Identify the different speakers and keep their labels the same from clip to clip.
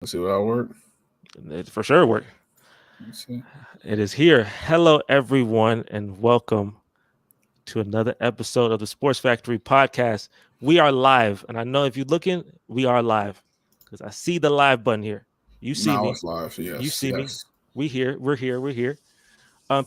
Speaker 1: Let's see what I work.
Speaker 2: It for sure work.
Speaker 1: Let's see.
Speaker 2: It is here. Hello, everyone, and welcome to another episode of the Sports Factory podcast. We are live, and I know if you're looking, we are live because I see the live button here. You see
Speaker 1: Now
Speaker 2: me.
Speaker 1: it's live.
Speaker 2: You
Speaker 1: Yes,
Speaker 2: see me.
Speaker 1: yes.
Speaker 2: We here. We're here. We're here.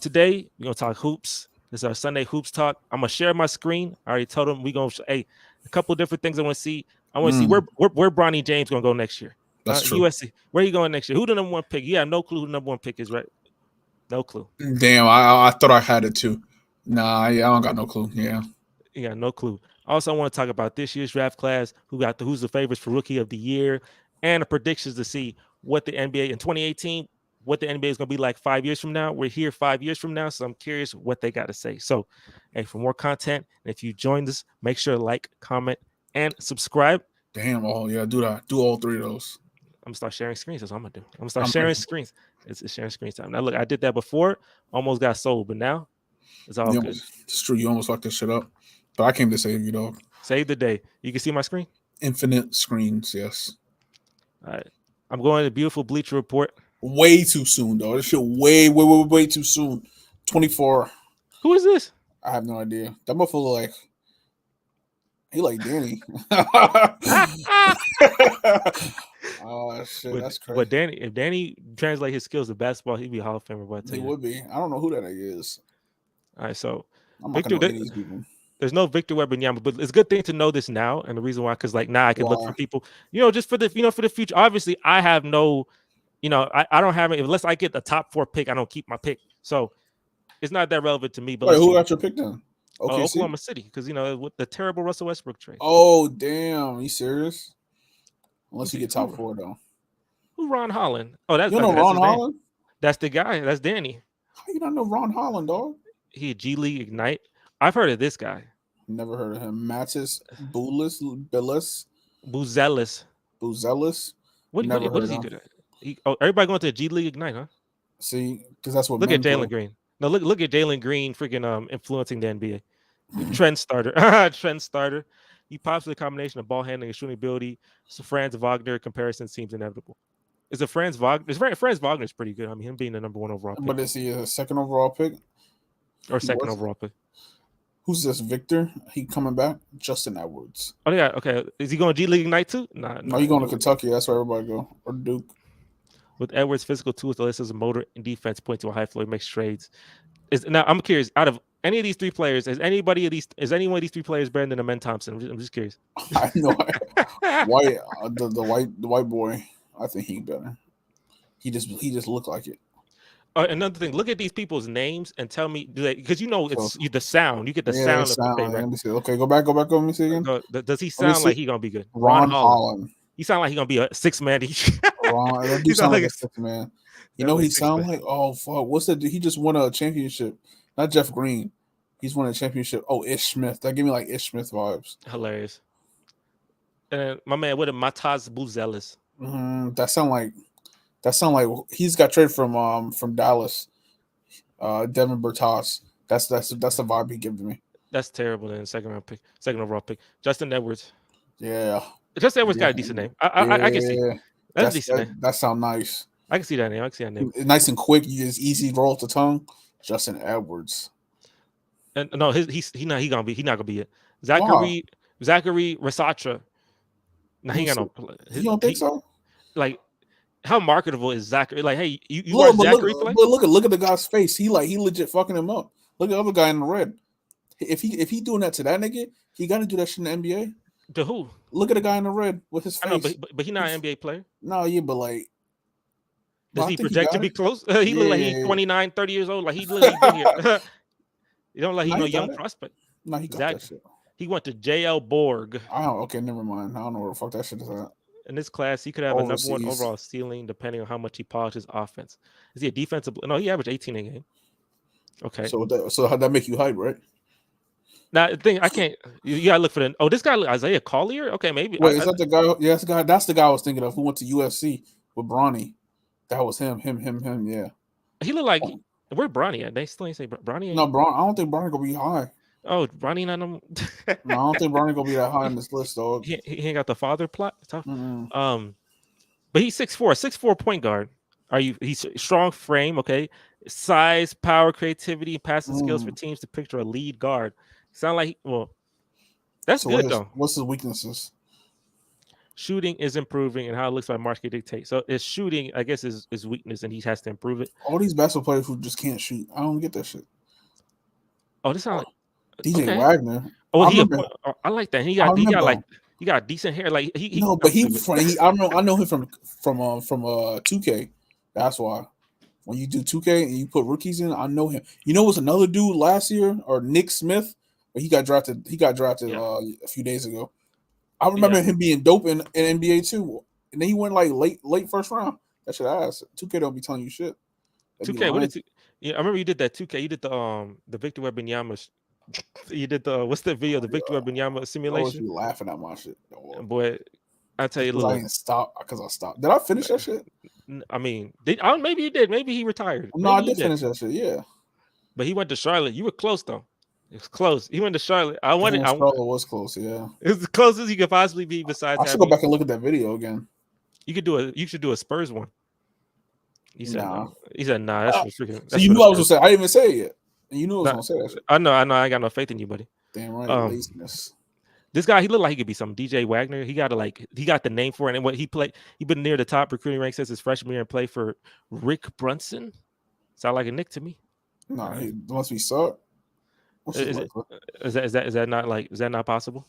Speaker 2: Today we're gonna talk hoops. This is our Sunday hoops talk. I'm gonna share my screen. I already told them we gonna hey a couple different things I want to see. I want to see
Speaker 1: Mm,
Speaker 2: where Bronny James gonna go next year.
Speaker 1: that's true.
Speaker 2: USC. Where you going next year? Who the number one pick? You have no clue who the number one pick is, right? No clue.
Speaker 1: Damn, I thought I had it too. Nah, yeah, I don't got no clue. Yeah.
Speaker 2: You got no clue. Also, I want to talk about this year's draft class. Who's the favorites for rookie of the year, and the predictions to see what the NBA in 2018, what the NBA is going to be like 5 years from now. We're here 5 years from now, so I'm curious what they got to say. So, hey, for more content, and if you joined us, make sure to like, comment, and subscribe.
Speaker 1: Damn. Oh yeah, do that. Do all three of those.
Speaker 2: I'm gonna start sharing screens. That's what I'm gonna do. I'm gonna start
Speaker 1: I'm
Speaker 2: sharing
Speaker 1: ready.
Speaker 2: screens. It's sharing screens time. Now, look, I did that before, almost got sold, but now it's all
Speaker 1: You
Speaker 2: good.
Speaker 1: almost, it's true. You almost fucked this shit up. But I came to save you, though.
Speaker 2: Save the day. You can see my screen.
Speaker 1: Infinite screens. Yes.
Speaker 2: All right. I'm going to the beautiful Bleacher Report.
Speaker 1: Way too soon, though. This shit way too soon. 24.
Speaker 2: Who is this?
Speaker 1: I have no idea. That motherfucker like he like Danny. Oh shit, that's crazy.
Speaker 2: But Danny, if Danny translate his skills to basketball, he'd be a Hall of Famer. But I tell
Speaker 1: He
Speaker 2: you that.
Speaker 1: would be. I don't know who that nigga is.
Speaker 2: All right, so
Speaker 1: I'm not gonna
Speaker 2: Victor,
Speaker 1: know any of these people.
Speaker 2: there's no Victor Wembanyama, but it's a good thing to know this now. And the reason why, because like now I can look for
Speaker 1: Why?
Speaker 2: people, just for the future. Obviously, I have no, I don't have it unless I get the top four pick. I don't keep my pick, so it's not that relevant to me. But
Speaker 1: Wait,
Speaker 2: let's
Speaker 1: who
Speaker 2: see,
Speaker 1: got your pick then? OKC?
Speaker 2: Oklahoma City, because with the terrible Russell Westbrook trade.
Speaker 1: Oh damn, you serious? Unless
Speaker 2: Who's
Speaker 1: you
Speaker 2: he?
Speaker 1: get top four though.
Speaker 2: Who Ron Holland? Oh, that's
Speaker 1: You don't
Speaker 2: okay.
Speaker 1: know
Speaker 2: That's
Speaker 1: Ron
Speaker 2: his name.
Speaker 1: Holland?
Speaker 2: That's the guy. That's Danny.
Speaker 1: How you not know Ron Holland, dog?
Speaker 2: He a G League Ignite. I've heard of this guy.
Speaker 1: Never heard of him. Mattis Billis
Speaker 2: Buzelis.
Speaker 1: Buzelis.
Speaker 2: What
Speaker 1: Never
Speaker 2: what
Speaker 1: heard
Speaker 2: is he
Speaker 1: of him.
Speaker 2: good at? Everybody going to the G League Ignite, huh?
Speaker 1: See, because that's what
Speaker 2: Look at
Speaker 1: men play.
Speaker 2: Jalen Green. No, look at Jalen Green freaking influencing the NBA. Trend starter. Trend starter. He pops with a combination of ball handling and shooting ability. So Franz Wagner comparison seems inevitable. Is it Franz Wagner? Franz Wagner's pretty good. I mean, him being the number one overall pick
Speaker 1: But is he a second overall pick?
Speaker 2: or
Speaker 1: He
Speaker 2: second
Speaker 1: was.
Speaker 2: overall pick.
Speaker 1: Who's this? Victor? He coming back? Justin Edwards.
Speaker 2: Oh yeah, okay. Is he going G League Ignite too?
Speaker 1: No,
Speaker 2: Nah.
Speaker 1: you going to Kentucky? That's where everybody go. Or Duke.
Speaker 2: With Edwards' physical tools, the list as a motor and defense point to a high floor, he makes trades. Now I'm curious. Out of any of these three players, is any one of these three players better than Amen Thompson? I'm just curious.
Speaker 1: I know. White, the white boy. I think he better. He just looked like it.
Speaker 2: Another thing, look at these people's names and tell me, because
Speaker 1: So
Speaker 2: it's the sound. You get the
Speaker 1: yeah,
Speaker 2: sound of the
Speaker 1: sound.
Speaker 2: thing,
Speaker 1: Like,
Speaker 2: right?
Speaker 1: let me see. Okay, go back. Let me see again.
Speaker 2: Does he
Speaker 1: Let me
Speaker 2: sound
Speaker 1: see.
Speaker 2: like he gonna be good? Ron
Speaker 1: Ron
Speaker 2: Holland.
Speaker 1: Holland.
Speaker 2: He sound like he gonna be a 6-man.
Speaker 1: Ron. That
Speaker 2: He
Speaker 1: do
Speaker 2: sound
Speaker 1: sound like
Speaker 2: like
Speaker 1: a
Speaker 2: a
Speaker 1: six man. You know
Speaker 2: definitely
Speaker 1: he
Speaker 2: six
Speaker 1: sound
Speaker 2: man.
Speaker 1: like? Oh fuck! What's that? He just won a championship. Not Jeff Green. He's won a championship. Oh, Ish Smith. That gave me like Ish Smith vibes.
Speaker 2: Hilarious. And my man, what a Mataz Buzelis.
Speaker 1: That sound like he's got traded from Dallas. Devin Bertas. That's the vibe he gives me.
Speaker 2: That's terrible. Then second overall pick, Justin Edwards.
Speaker 1: Yeah,
Speaker 2: Justin Edwards
Speaker 1: yeah,
Speaker 2: got a decent name. I can see
Speaker 1: yeah.
Speaker 2: that's a decent
Speaker 1: That
Speaker 2: name.
Speaker 1: that sound nice.
Speaker 2: I can see that name. I can see that name.
Speaker 1: Nice and quick. You just easy roll off the tongue. Justin Edwards.
Speaker 2: And no, he not gonna be it.
Speaker 1: Wow.
Speaker 2: Zachary Rasatra. Now
Speaker 1: Let
Speaker 2: he
Speaker 1: me
Speaker 2: got
Speaker 1: see.
Speaker 2: no.
Speaker 1: You don't think
Speaker 2: He
Speaker 1: so?
Speaker 2: like how marketable is Zachary? Like, hey, you watch
Speaker 1: Look,
Speaker 2: Zachary play?
Speaker 1: look at the guy's face. He legit fucking him up. Look at the other guy in the red. If he doing that to that nigga, he got to do that shit in the NBA.
Speaker 2: To who?
Speaker 1: Look at the guy in the red with his
Speaker 2: I know,
Speaker 1: face.
Speaker 2: but he not an NBA player.
Speaker 1: No, yeah, but
Speaker 2: Does
Speaker 1: I
Speaker 2: he
Speaker 1: think he
Speaker 2: project to
Speaker 1: got
Speaker 2: be
Speaker 1: it.
Speaker 2: close? He look like he's
Speaker 1: Yeah.
Speaker 2: 29, 30 years old. Like he literally been here. You don't like he
Speaker 1: No,
Speaker 2: no
Speaker 1: he
Speaker 2: young
Speaker 1: got it.
Speaker 2: prospect.
Speaker 1: No, he got
Speaker 2: Zach,
Speaker 1: that shit.
Speaker 2: he went to JL Borg.
Speaker 1: Okay, never mind. I don't know where the fuck that shit is at.
Speaker 2: In this class, he could have a number one
Speaker 1: Overseas.
Speaker 2: overall ceiling depending on how much he polishes offense. Is he a defensive? No, he averaged 18 a game. Okay.
Speaker 1: So how'd that make you hype, right?
Speaker 2: Now the thing I can't. You gotta look for the. Oh, this guy Isaiah Collier. Okay, maybe.
Speaker 1: Wait, is that the guy? Yeah, that's the guy. That's the guy I was thinking of who went to USC with Bronny. That was him. Him. Yeah.
Speaker 2: He looked like. Where Bronny at? They still ain't say Bronny
Speaker 1: No,
Speaker 2: ain't.
Speaker 1: Bron. I don't think Bronny gonna be high.
Speaker 2: Oh, Bronny not no.
Speaker 1: No, I don't think Bronny gonna be that high on this list, dog.
Speaker 2: He ain't got the father plot. Tough.
Speaker 1: Mm-mm.
Speaker 2: Um, But he's 6'4", point guard. He's strong frame, okay? Size, power, creativity, and passing skills for teams to picture a lead guard. Sound like that's
Speaker 1: So
Speaker 2: good though.
Speaker 1: what's his weaknesses?
Speaker 2: Shooting is improving, and how it looks by March can dictate. So it's shooting, I guess, is weakness, and he has to improve it.
Speaker 1: All these basketball players who just can't shoot. I don't get that shit.
Speaker 2: Oh, this sounds like
Speaker 1: DJ
Speaker 2: okay.
Speaker 1: Wagner.
Speaker 2: Oh, I like that. He got decent hair. Like he
Speaker 1: no, but I know him from 2K. That's why. When you do 2K and you put rookies in, I know him. You know, it was another dude last year, or Nick Smith, but he got drafted. A few days ago. I remember him being dope in NBA too, and then he went like late first round. That shit ass. 2K don't be telling you shit.
Speaker 2: 2K, what did I remember you did that 2K. You did the Victor Wembanyama. You did what's the video? The Victor Wembanyama simulation.
Speaker 1: I always be laughing at my shit.
Speaker 2: Boy, I tell you,
Speaker 1: I didn't stop because I stopped. Did I finish that shit?
Speaker 2: I mean, maybe you did. Maybe he retired.
Speaker 1: No, I did finish that shit. Yeah,
Speaker 2: but he went to Charlotte. You were close though. It was close. He went to Charlotte. Charlotte
Speaker 1: was close. Yeah,
Speaker 2: it was the closest you could possibly be. Besides,
Speaker 1: I should go back and look at that video again.
Speaker 2: You should do a Spurs one. He said no. He said nah. That's freaking.
Speaker 1: So you knew I was gonna say. I didn't even say it yet. And you knew I was gonna say that shit.
Speaker 2: I know. I got no faith in you, buddy.
Speaker 1: Damn right, laziness.
Speaker 2: This guy, he looked like he could be some DJ Wagner. He got the name for it. And what he played, he been near the top recruiting rank since his freshman year and played for Rick Brunson. Sound like a Nick to me.
Speaker 1: No, he must be suck.
Speaker 2: Is that not possible?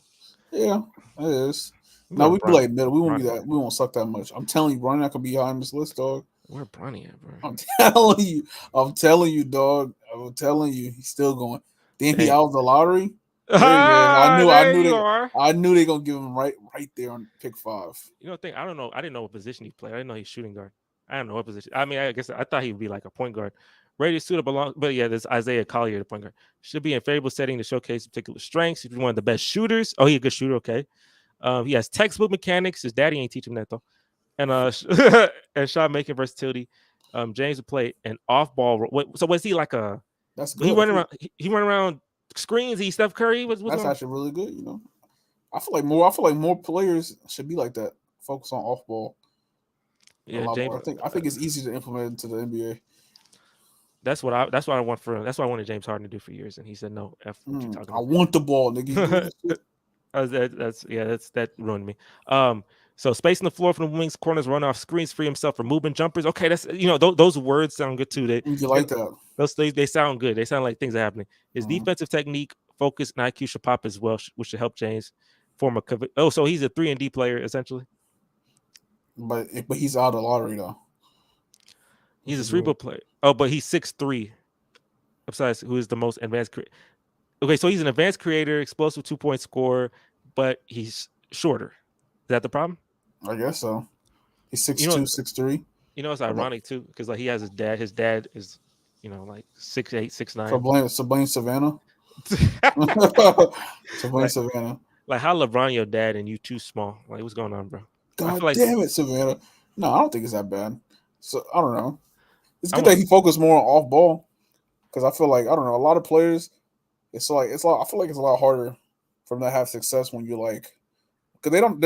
Speaker 1: Yeah, it is. No, we play middle. We won't be that. We won't suck that much. I'm telling you, Bronny not gonna be high on this list, dog.
Speaker 2: Where Bronny at, bro?
Speaker 1: I'm telling you, dog. I'm telling you, he's still going. Then he out of the lottery. I knew they gonna give him right there on pick 5.
Speaker 2: You know, I don't know. I didn't know what position he played. I didn't know he's shooting guard. I don't know what position. I mean, I guess I thought he would be like a point guard. Ready to suit up along, but yeah, there's Isaiah Collier, the point guard. Should be in favorable setting to showcase particular strengths. He's one of the best shooters. Oh, he's a good shooter. Okay. He has textbook mechanics. His daddy ain't teaching him that though. And and shot making versatility. James would play an off ball. So was he like a?
Speaker 1: That's good.
Speaker 2: He run around screens. He Steph Curry.
Speaker 1: That's actually really good. You know, I feel like more players should be like that. Focus on off ball.
Speaker 2: Yeah, James.
Speaker 1: I think it's easy to implement into the NBA.
Speaker 2: That's what I want for him. That's what I wanted James Harden to do for years, and he said no. F what you talking about?
Speaker 1: I want the ball, nigga.
Speaker 2: That ruined me. So spacing the floor from the wings, corners, run off screens, free himself for movement jumpers. Okay, that's those words sound good too.
Speaker 1: You like that?
Speaker 2: They sound good. They sound like things are happening. His defensive technique, focus, and IQ should pop as well, which should help James form a. So he's a 3-and-D player essentially.
Speaker 1: But he's out of the lottery though.
Speaker 2: He's a cerebral player. Oh, but he's 6'3". Besides, who is the most advanced? Okay, so he's an advanced creator, explosive 2-point scorer, but he's shorter. Is that the problem?
Speaker 1: I guess so. He's 6'2", 6'3".
Speaker 2: You know, it's ironic too, because like he has his dad. His dad is, like 6'8", 6'9".
Speaker 1: So blame Savannah. Savannah.
Speaker 2: Like how LeBron your dad and you too small. Like what's going on, bro?
Speaker 1: God damn it, Savannah. No, I don't think it's that bad. So I don't know. It's good that he focused more on off ball, because I feel like a lot of players. I feel like it's a lot harder for them to have success when you're like, because they don't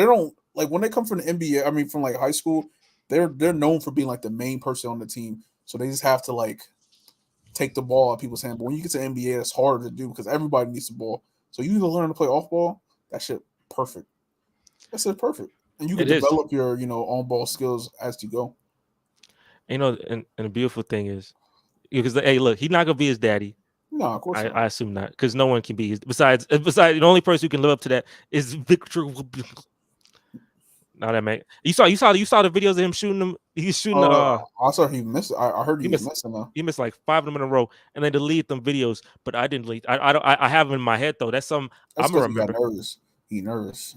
Speaker 1: like when they come from the NBA. I mean, from like high school, they're known for being like the main person on the team, so they just have to like take the ball out of people's hands. But when you get to the NBA, it's harder to do because everybody needs the ball. So you need to learn to play off ball. That shit perfect. That's it perfect, and you can develop your on ball skills as you go.
Speaker 2: And the beautiful thing is, because hey, look, he's not gonna be his daddy.
Speaker 1: No, of course not.
Speaker 2: I assume not, because no one can be his. Besides, the only person who can live up to that is Victor. Now that man, you saw the videos of him shooting them. He's shooting.
Speaker 1: I saw he missed. I heard he was missing them.
Speaker 2: He missed like 5 of them in a row, and then delete them videos. But I didn't delete. I have them in my head though. That's I'm gonna remember.
Speaker 1: He nervous.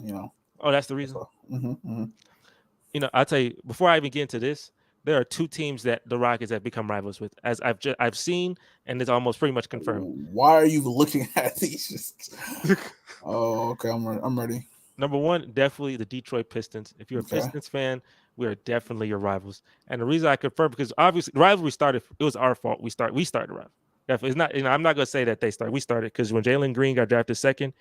Speaker 2: Oh, that's the reason.
Speaker 1: Mm-hmm.
Speaker 2: I'll tell you before I even get into this. There are 2 teams that the Rockets have become rivals with, as I've seen, and it's almost pretty much confirmed.
Speaker 1: Why are you looking at these? Oh, okay, I'm ready.
Speaker 2: Number 1, definitely the Detroit Pistons. If you're a Pistons fan, we are definitely your rivals. And the reason I confirm, because obviously the rivalry started. It was our fault. We started the rivalry. Definitely, it's not. I'm not gonna say that they started. We started because when Jalen Green got drafted second,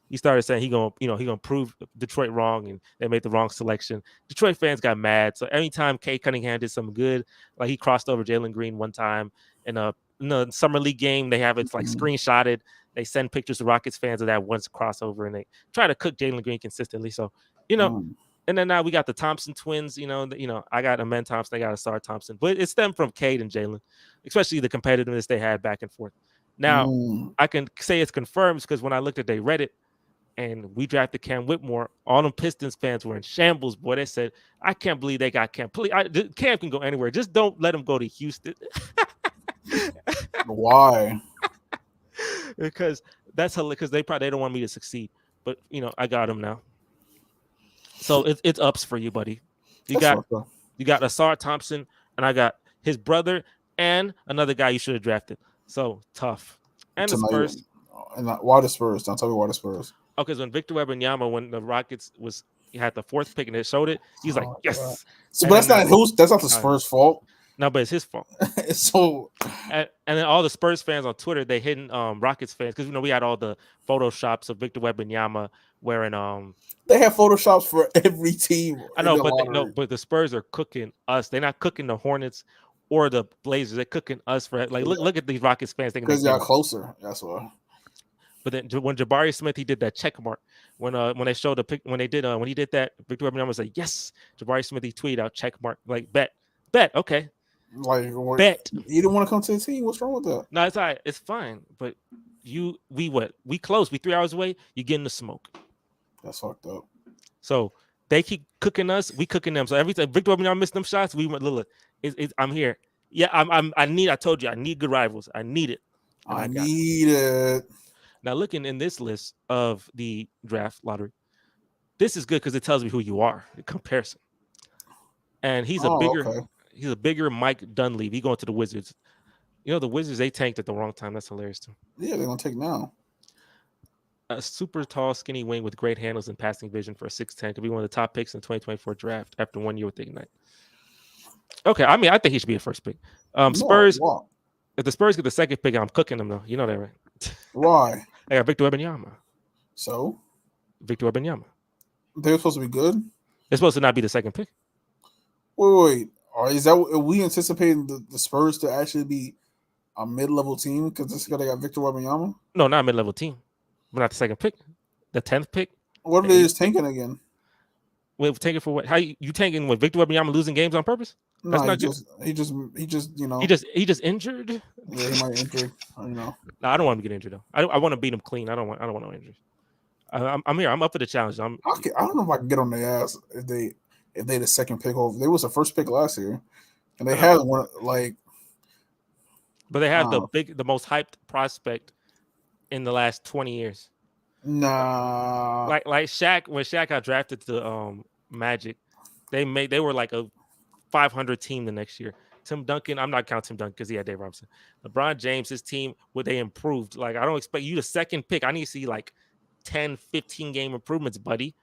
Speaker 2: he started saying he gonna prove Detroit wrong, and they made the wrong selection. Detroit fans got mad. So anytime Kay Cunningham did something good, like he crossed over Jalen Green one time in a summer league game, they have it like screenshotted. They send pictures to Rockets fans of that once crossover, and they try to cook Jalen Green consistently. So and then now we got the Thompson twins. I got Amen Thompson, I got Ausar Thompson, but it stemmed from Cade and Jalen, especially the competitiveness they had back and forth. Now I can say it's confirmed because when I looked at their Reddit and we drafted Cam Whitmore, all them Pistons fans were in shambles. Boy, they said, "I can't believe they got Cam. Cam can go anywhere. Just don't let him go to Houston."
Speaker 1: Why?
Speaker 2: Because that's because they don't want me to succeed. But I got him now. So it's ups for you, buddy. You got Ausar Thompson, and I got his brother and another guy you should have drafted. So tough. And the Spurs.
Speaker 1: And why the Spurs? Don't tell me why the Spurs.
Speaker 2: Oh, because when Victor Wembanyama, when the Rockets he had the fourth pick and it showed it, he's like, yes.
Speaker 1: So, but that's not the Spurs' fault.
Speaker 2: No, but it's his fault.
Speaker 1: So,
Speaker 2: and then all the Spurs fans on Twitter, they hitting Rockets fans because we had all the photoshops of Victor Wembanyama wearing
Speaker 1: They have photoshops for every team.
Speaker 2: I know, but the Spurs are cooking us. They're not cooking the Hornets or the Blazers. They're cooking us for look at these Rockets fans thinking
Speaker 1: because they're closer. That's why.
Speaker 2: But then when Jabari Smith, he did that check mark when they showed the pic when he did that, Victor Wembanyama was like, yes. Jabari Smith, he tweeted out check mark, like bet, okay.
Speaker 1: Like
Speaker 2: bet.
Speaker 1: You didn't want to come to the team. What's wrong with that?
Speaker 2: No, it's all right. It's fine. But we close. We 3 hours away. You getting the smoke.
Speaker 1: That's fucked up.
Speaker 2: So they keep cooking us. We cooking them. So every time Victor Wembanyama missed them shots, we went, look, I'm here. Yeah, I told you, I need good rivals. I need it.
Speaker 1: I need it.
Speaker 2: Now, looking in this list of the draft lottery, this is good because it tells me who you are in comparison. And he's a bigger Mike Dunleavy. He going to the Wizards. The Wizards, they tanked at the wrong time. That's hilarious too.
Speaker 1: Yeah, they're gonna take now.
Speaker 2: A super tall, skinny wing with great handles and passing vision for a 6'10" could be one of the top picks in the 2024 draft after 1 year with Ignite. Okay, I think he should be a first pick. Spurs. If the Spurs get the second pick, I'm cooking them though. You know that, right?
Speaker 1: Why?
Speaker 2: I got Victor Wembanyama.
Speaker 1: So?
Speaker 2: Victor Wembanyama.
Speaker 1: They're supposed to be good?
Speaker 2: It's supposed to not be the second pick.
Speaker 1: Wait. Are we anticipating the Spurs to actually be a mid-level team because this guy got Victor Wembanyama?
Speaker 2: No, not a mid-level team. But not the second pick. The 10th pick.
Speaker 1: What are they just tanking again?
Speaker 2: Wait, tanking for what? How you tanking with Victor Wembanyama losing games on purpose?
Speaker 1: No, he just
Speaker 2: He just injured.
Speaker 1: Yeah, he might injured.
Speaker 2: No, I don't want him to get injured though. I want to beat him clean. I don't want no injuries. I'm here. I'm up for the challenge.
Speaker 1: I don't know if I can get on their ass if they the second pick over. They was the first pick last year, and they had one like.
Speaker 2: But they had the most hyped prospect in the last 20 years.
Speaker 1: Nah.
Speaker 2: Like Shaq, when Shaq got drafted to Magic, they were like a 500 team the next year. Tim Duncan, I'm not counting Tim Duncan because he had Dave Robinson. LeBron James, his team, they improved. Like, I don't expect you the second pick. I need to see like 10, 15 game improvements, buddy.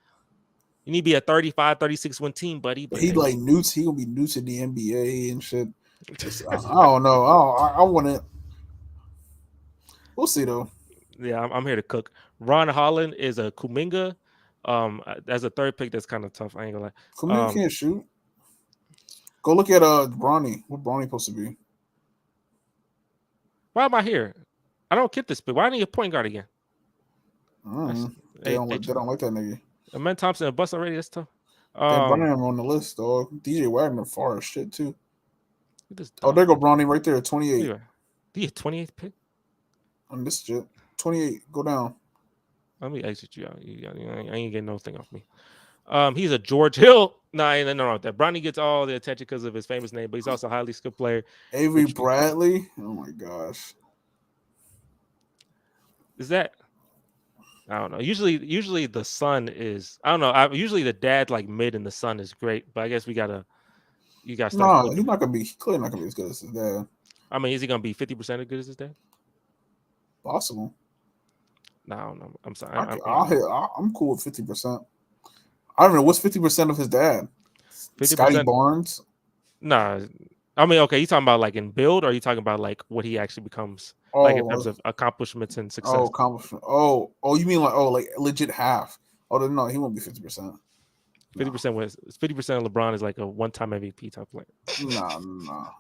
Speaker 2: You need to be a 35, 36 win team, buddy.
Speaker 1: But he gonna be new to the NBA and shit. I don't know. I want it. We'll see though.
Speaker 2: Yeah, I'm here to cook. Ron Holland is a Kuminga. As a third pick, that's kind of tough. I ain't gonna lie.
Speaker 1: Kuminga can't shoot. Go look at Bronny. What Bronny supposed to be?
Speaker 2: Why am I here? I don't get this pick. Why do I need a point guard again?
Speaker 1: They don't like that nigga.
Speaker 2: Amen Thompson a bust already. That's tough.
Speaker 1: Bronny on the list, dog. DJ Wagner far as shit too. There go Bronny right there, 28.
Speaker 2: The 28th pick.
Speaker 1: On this shit, 28. Go down.
Speaker 2: Let me exit you out. I ain't getting no thing off me. He's a George Hill. No, that Bronny gets all the attention because of his famous name, but he's also a highly skilled player.
Speaker 1: Avery Bradley. Oh my gosh.
Speaker 2: Is that? I don't know. Usually the son is. I don't know. Usually the dad like mid and the son is great, but I guess you gotta. Start.
Speaker 1: No, he's not gonna be. Clearly not gonna be as good as his dad.
Speaker 2: I mean, is he gonna be 50% as good as his dad?
Speaker 1: Possible.
Speaker 2: No, I don't know. I'm sorry.
Speaker 1: I'm cool with 50%. I don't know what's 50% of his dad. 50%? Scotty Barnes.
Speaker 2: Nah, I mean, okay. You talking about like in build, or are you talking about like what he actually becomes? like in
Speaker 1: Oh,
Speaker 2: terms of accomplishments and success.
Speaker 1: accomplishment. You mean like legit half? Oh, no, he won't be 50%.
Speaker 2: 50% of LeBron is like a one-time MVP type player.
Speaker 1: Nah.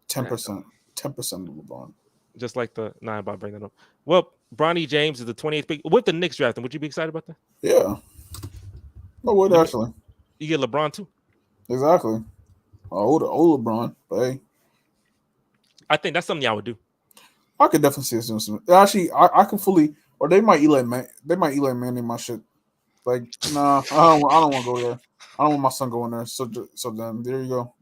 Speaker 1: 10%. 10% of LeBron.
Speaker 2: Just like the about bringing that up. Well, Bronny James is the 28th pick. With the Knicks drafting, would you be excited about that?
Speaker 1: Yeah. No would actually.
Speaker 2: You get LeBron too.
Speaker 1: Exactly. Old LeBron, but hey.
Speaker 2: I think that's something I would do.
Speaker 1: I could definitely see us doing something. Actually, I can fully, or they might Eli Manning my shit. Like, nah, I don't want to go there. I don't want my son going there. So then there you go.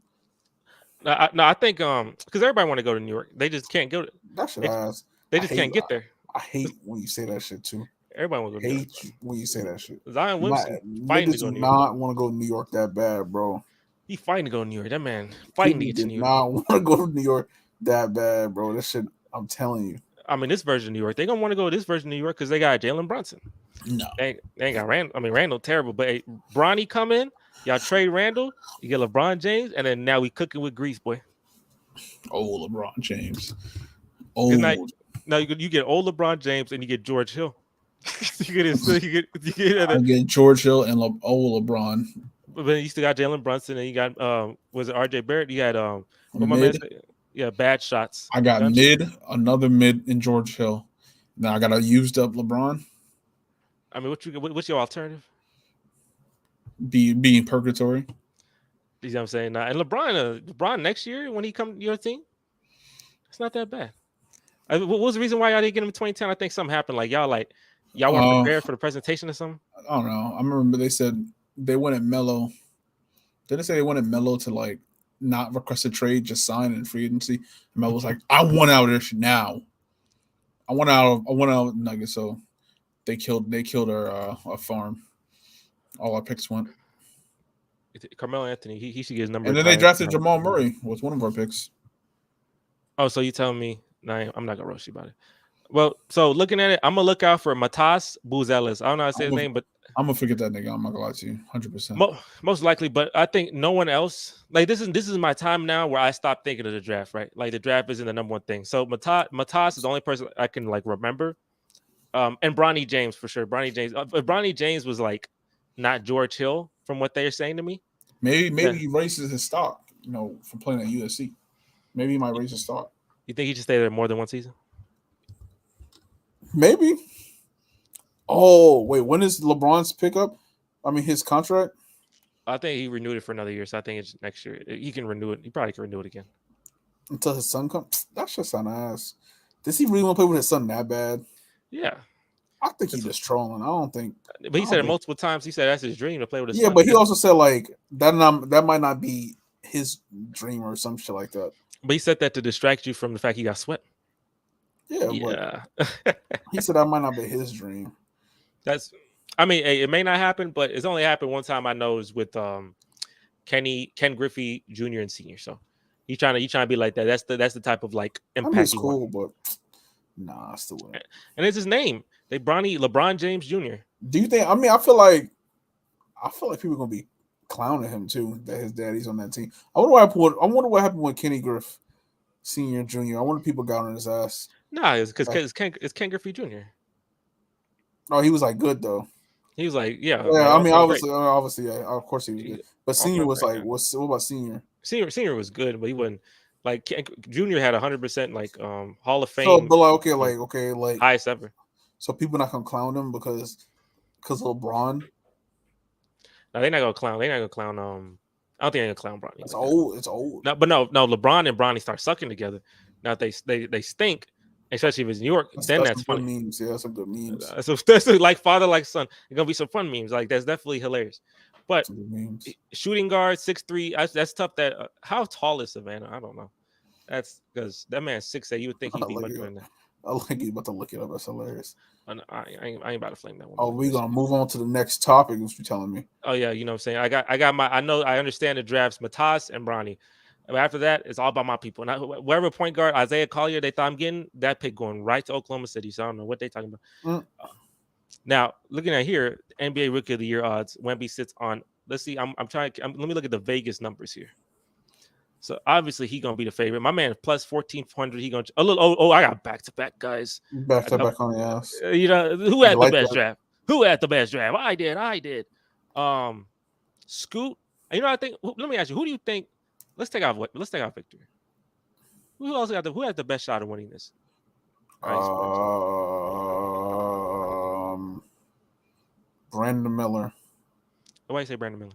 Speaker 2: No, I think because everybody want to go to New York, they just can't go.
Speaker 1: That shit ass.
Speaker 2: They just can't get there.
Speaker 1: I hate when you say that shit too.
Speaker 2: Everybody want to go.
Speaker 1: I hate when you say that shit.
Speaker 2: Zion Wilson fighting to go to New York.
Speaker 1: Not want to go to New York that bad, bro.
Speaker 2: He fighting to go to New York. That man fighting to get to New York.
Speaker 1: Not want to go to New York that bad, bro. That shit, I'm telling you.
Speaker 2: I mean, this version of New York, they're gonna want to go to this version of New York because they got Jalen Brunson.
Speaker 1: No,
Speaker 2: they ain't got Randall. I mean, Randall terrible, but hey, Bronny come in, y'all trade Randall, you get LeBron James, and then now we cooking with grease, boy.
Speaker 1: Old LeBron James.
Speaker 2: Now you get old LeBron James and you get George Hill. you get
Speaker 1: George Hill and old LeBron.
Speaker 2: But then you still got Jalen Brunson and you got was it RJ Barrett? You had what my man said? Yeah, bad shots.
Speaker 1: I got another mid in George Hill. Now I got a used up LeBron.
Speaker 2: I mean, what's your alternative?
Speaker 1: Being purgatory.
Speaker 2: You know what I'm saying? And LeBron next year when he come to your team, it's not that bad. What was the reason why y'all didn't get him in 2010? I think something happened. Like y'all weren't prepared for the presentation or something.
Speaker 1: I don't know. I remember they said they wanted Melo. Didn't they say they wanted Melo to like not request a trade, just sign in free agency? And Melo was like, "I want out of this now. I want out of Nuggets." So they killed our farm. All our picks went.
Speaker 2: Carmelo Anthony, he should get his number.
Speaker 1: And then they drafted Jamal Murray with one of our picks.
Speaker 2: Oh, so you telling me? No, I'm not gonna roast you about it. Well, so looking at it, I'm gonna look out for Matas Buzelis. I don't know how to say his name, but
Speaker 1: I'm gonna forget that nigga. I'm not gonna lie to you, 100%.
Speaker 2: Most likely, but I think no one else. Like this is my time now where I stop thinking of the draft. Right, like the draft isn't the number one thing. So Matas is the only person I can like remember. And Bronny James for sure. Bronny James. If Bronny James was like not George Hill from what they're saying to me.
Speaker 1: Maybe he raises his stock. From playing at USC. Maybe he might raise his stock.
Speaker 2: You think he should stay there more than one season?
Speaker 1: Maybe. Oh, wait. When is LeBron's pickup? I mean, his contract?
Speaker 2: I think he renewed it for another year, so I think it's next year. He can renew it. He probably can renew it again.
Speaker 1: Until his son comes? That's just on ass. Does he really want to play with his son that bad?
Speaker 2: Yeah.
Speaker 1: I think he's just trolling. I don't think.
Speaker 2: But he said it multiple times. He said that's his dream to play with his son.
Speaker 1: Yeah, but he also said, like, that might not be his dream or some shit like that.
Speaker 2: But he said that to distract you from the fact he got swept.
Speaker 1: Yeah. He said that might not be his dream.
Speaker 2: It may not happen, but it's only happened one time I know is with Ken Griffey Jr. and Senior. So he's trying to be like that. That's the type of like impact.
Speaker 1: It's cool, but nah, I still wouldn't.
Speaker 2: And it's his name. LeBron James Jr.
Speaker 1: Do you think? I mean, I feel like people are gonna be clowning him too. That his daddy's on that team. I wonder what happened with Kenny Griff Senior and Junior. I wonder if people got on his ass.
Speaker 2: Nah, it's because it's Ken Griffey Jr.
Speaker 1: Oh, he was like good though.
Speaker 2: He was like, yeah.
Speaker 1: I mean, obviously, yeah, of course he was good. But Senior was like, what about Senior?
Speaker 2: Senior was good, but he wasn't like Junior had 100% like Hall of Fame.
Speaker 1: So, but like
Speaker 2: highest ever.
Speaker 1: So people not gonna clown him because of LeBron.
Speaker 2: No, they're not gonna clown. They're not gonna clown. I don't think they're gonna clown Bronny.
Speaker 1: It's old. It's old.
Speaker 2: No, but no. LeBron and Bronny start sucking together. Now they stink, especially if it's New York. Then that's funny.
Speaker 1: Memes. Yeah, some good memes.
Speaker 2: So that's like father, like son. It's gonna be some fun memes. Like that's definitely hilarious. But shooting guard 6'3", that's tough. That how tall is Savannah? I don't know. That's because that man's 6'8". You would think he'd be much better than that.
Speaker 1: I like you about to look it up. That's hilarious.
Speaker 2: I ain't about to flame that one.
Speaker 1: Oh, we're gonna move on to the next topic. What you telling me?
Speaker 2: Oh yeah, you know what I'm saying. I understand the drafts, Matas and Bronny. After that, it's all about my people. Now, wherever point guard Isaiah Collier they thought I'm getting, that pick going right to Oklahoma City. So I don't know what they're talking about. Now, looking at here, NBA Rookie of the Year odds. Wemby sits on. Let's see. Let me look at the Vegas numbers here. So obviously he gonna be the favorite. My man plus 1400. He gonna a little. Oh, I got back to back guys.
Speaker 1: Back to back on the ass.
Speaker 2: You know who
Speaker 1: You
Speaker 2: had the
Speaker 1: like
Speaker 2: best
Speaker 1: that?
Speaker 2: draft? Who had the best draft? I did. Scoot. You know, I think. Let me ask you. Who do you think? Let's take out Victor. Who else got who has the best shot of winning this?
Speaker 1: Brandon Miller.
Speaker 2: Why do you say Brandon Miller?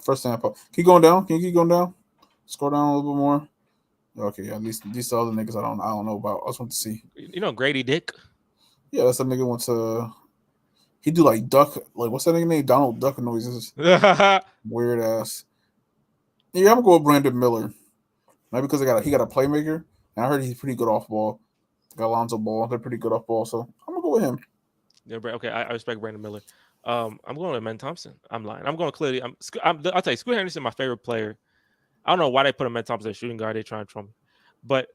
Speaker 1: First sample. Keep going down. Can you keep going down? Scroll down a little bit more. Okay, at least these other niggas I don't know about. I just want to see.
Speaker 2: You know Grady Dick?
Speaker 1: Yeah, that's the nigga went to. He do like duck, like what's that nigga name? Donald Duck noises. Weird ass. Yeah, I'm gonna go with Brandon Miller. Maybe because he got a playmaker, and I heard he's pretty good off ball. Got Alonzo Ball, they're pretty good off ball, so I'm gonna go with him.
Speaker 2: Yeah, okay, I respect Brandon Miller. I'm going with Men Thompson. I'm lying. I'm going clearly. I'll tell you, Scoot Henderson, my favorite player. I don't know why they put a Men Thompson as shooting guard. They trying to trump me, but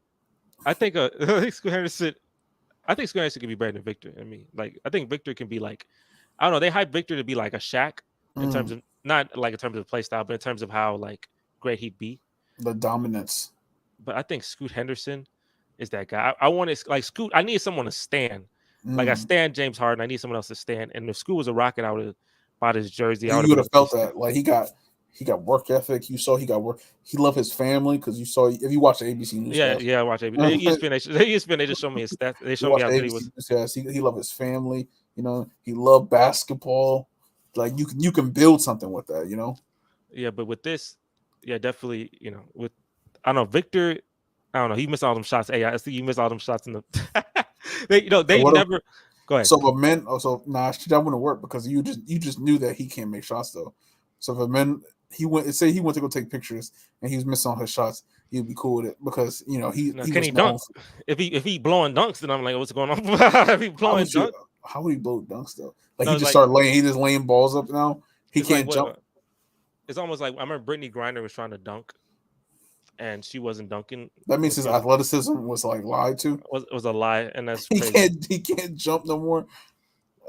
Speaker 2: I think Scoot Henderson. I think Scoot Henderson can be better than Victor. I mean, like I think Victor can be like, I don't know. They hype Victor to be like a Shaq in terms of not like in terms of play style, but in terms of how like great he'd be.
Speaker 1: The dominance.
Speaker 2: But I think Scoot Henderson is that guy. I want to like Scoot. I need someone to stand. Like I stand James Harden. I need someone else to stand. And if Scoot was a Rocket, I would have bought his jersey.
Speaker 1: You would have felt that. Like he got work ethic. You saw he got work. He loved his family because you saw if you watch the ABC News.
Speaker 2: Yeah, I watch ABC. ESPN, they just show me his stats. They show me how good he was.
Speaker 1: Yes, he loved his family. You know, he loved basketball. Like you can build something with that. You know.
Speaker 2: Yeah, but with this, yeah, definitely. You know, with I don't know Victor. I don't know. He missed all them shots. Hey, I see you missed all them shots in the. They never. Go ahead.
Speaker 1: So but men, that wouldn't work because you just knew that he can't make shots though. So if a man he went to go take pictures and he was missing all his shots, he'd be cool with it because you know he
Speaker 2: can he dunk? If he blowing dunks, then I'm like, what's going on? If he blowing dunks,
Speaker 1: how would he blow dunks though? Like he just started laying. He just laying balls up now. He can't jump.
Speaker 2: It's almost like I remember Brittany Griner was trying to dunk. And she wasn't dunking.
Speaker 1: That means his athleticism was like lied to.
Speaker 2: It was a lie, and that's crazy.
Speaker 1: He can't jump no more.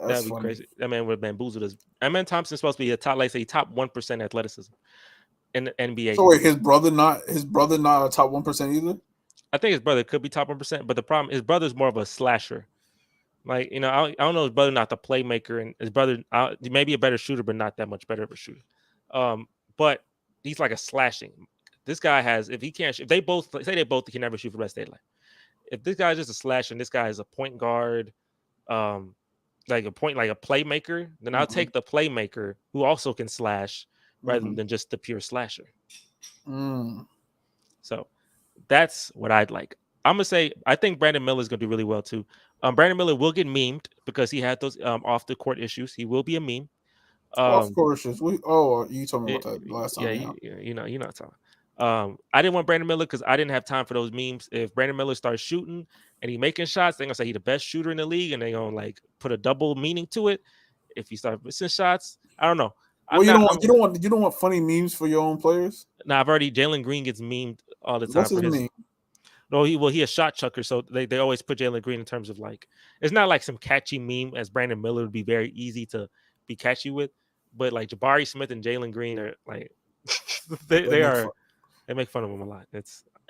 Speaker 2: That'd be funny. Crazy. That man would have bamboozled us. Man Thompson's supposed to be top 1% athleticism in the NBA.
Speaker 1: So wait, his brother not a top 1% either.
Speaker 2: I think his brother could be top 1%, but the problem his brother's more of a slasher. Like you know, I don't know his brother not the playmaker, and his brother maybe a better shooter, but not that much better of a shooter. But he's like a slashing. This guy has, if they both can never shoot for the rest of their life. If this guy's just a slasher and this guy is a point guard, like a playmaker, then I'll take the playmaker who also can slash rather than just the pure slasher. So that's what I'd like. I'm gonna say I think Brandon Miller is gonna do really well too. Brandon Miller will get memed because he had those off the court issues. He will be a meme.
Speaker 1: Of course, you told me about that last time.
Speaker 2: Yeah, you know what I'm talking. I didn't want Brandon Miller because I didn't have time for those memes. If Brandon Miller starts shooting and he making shots, they're gonna say he's the best shooter in the league, and they're gonna like put a double meaning to it. If he starts missing shots, I don't know.
Speaker 1: You don't want funny memes for your own players.
Speaker 2: Nah, I've already Jalen Green gets memed all the time.
Speaker 1: What's his meme?
Speaker 2: No, he a shot chucker, so they always put Jalen Green in terms of like it's not like some catchy meme as Brandon Miller would be very easy to be catchy with, but like Jabari Smith and Jalen Green are like they make fun of him a lot.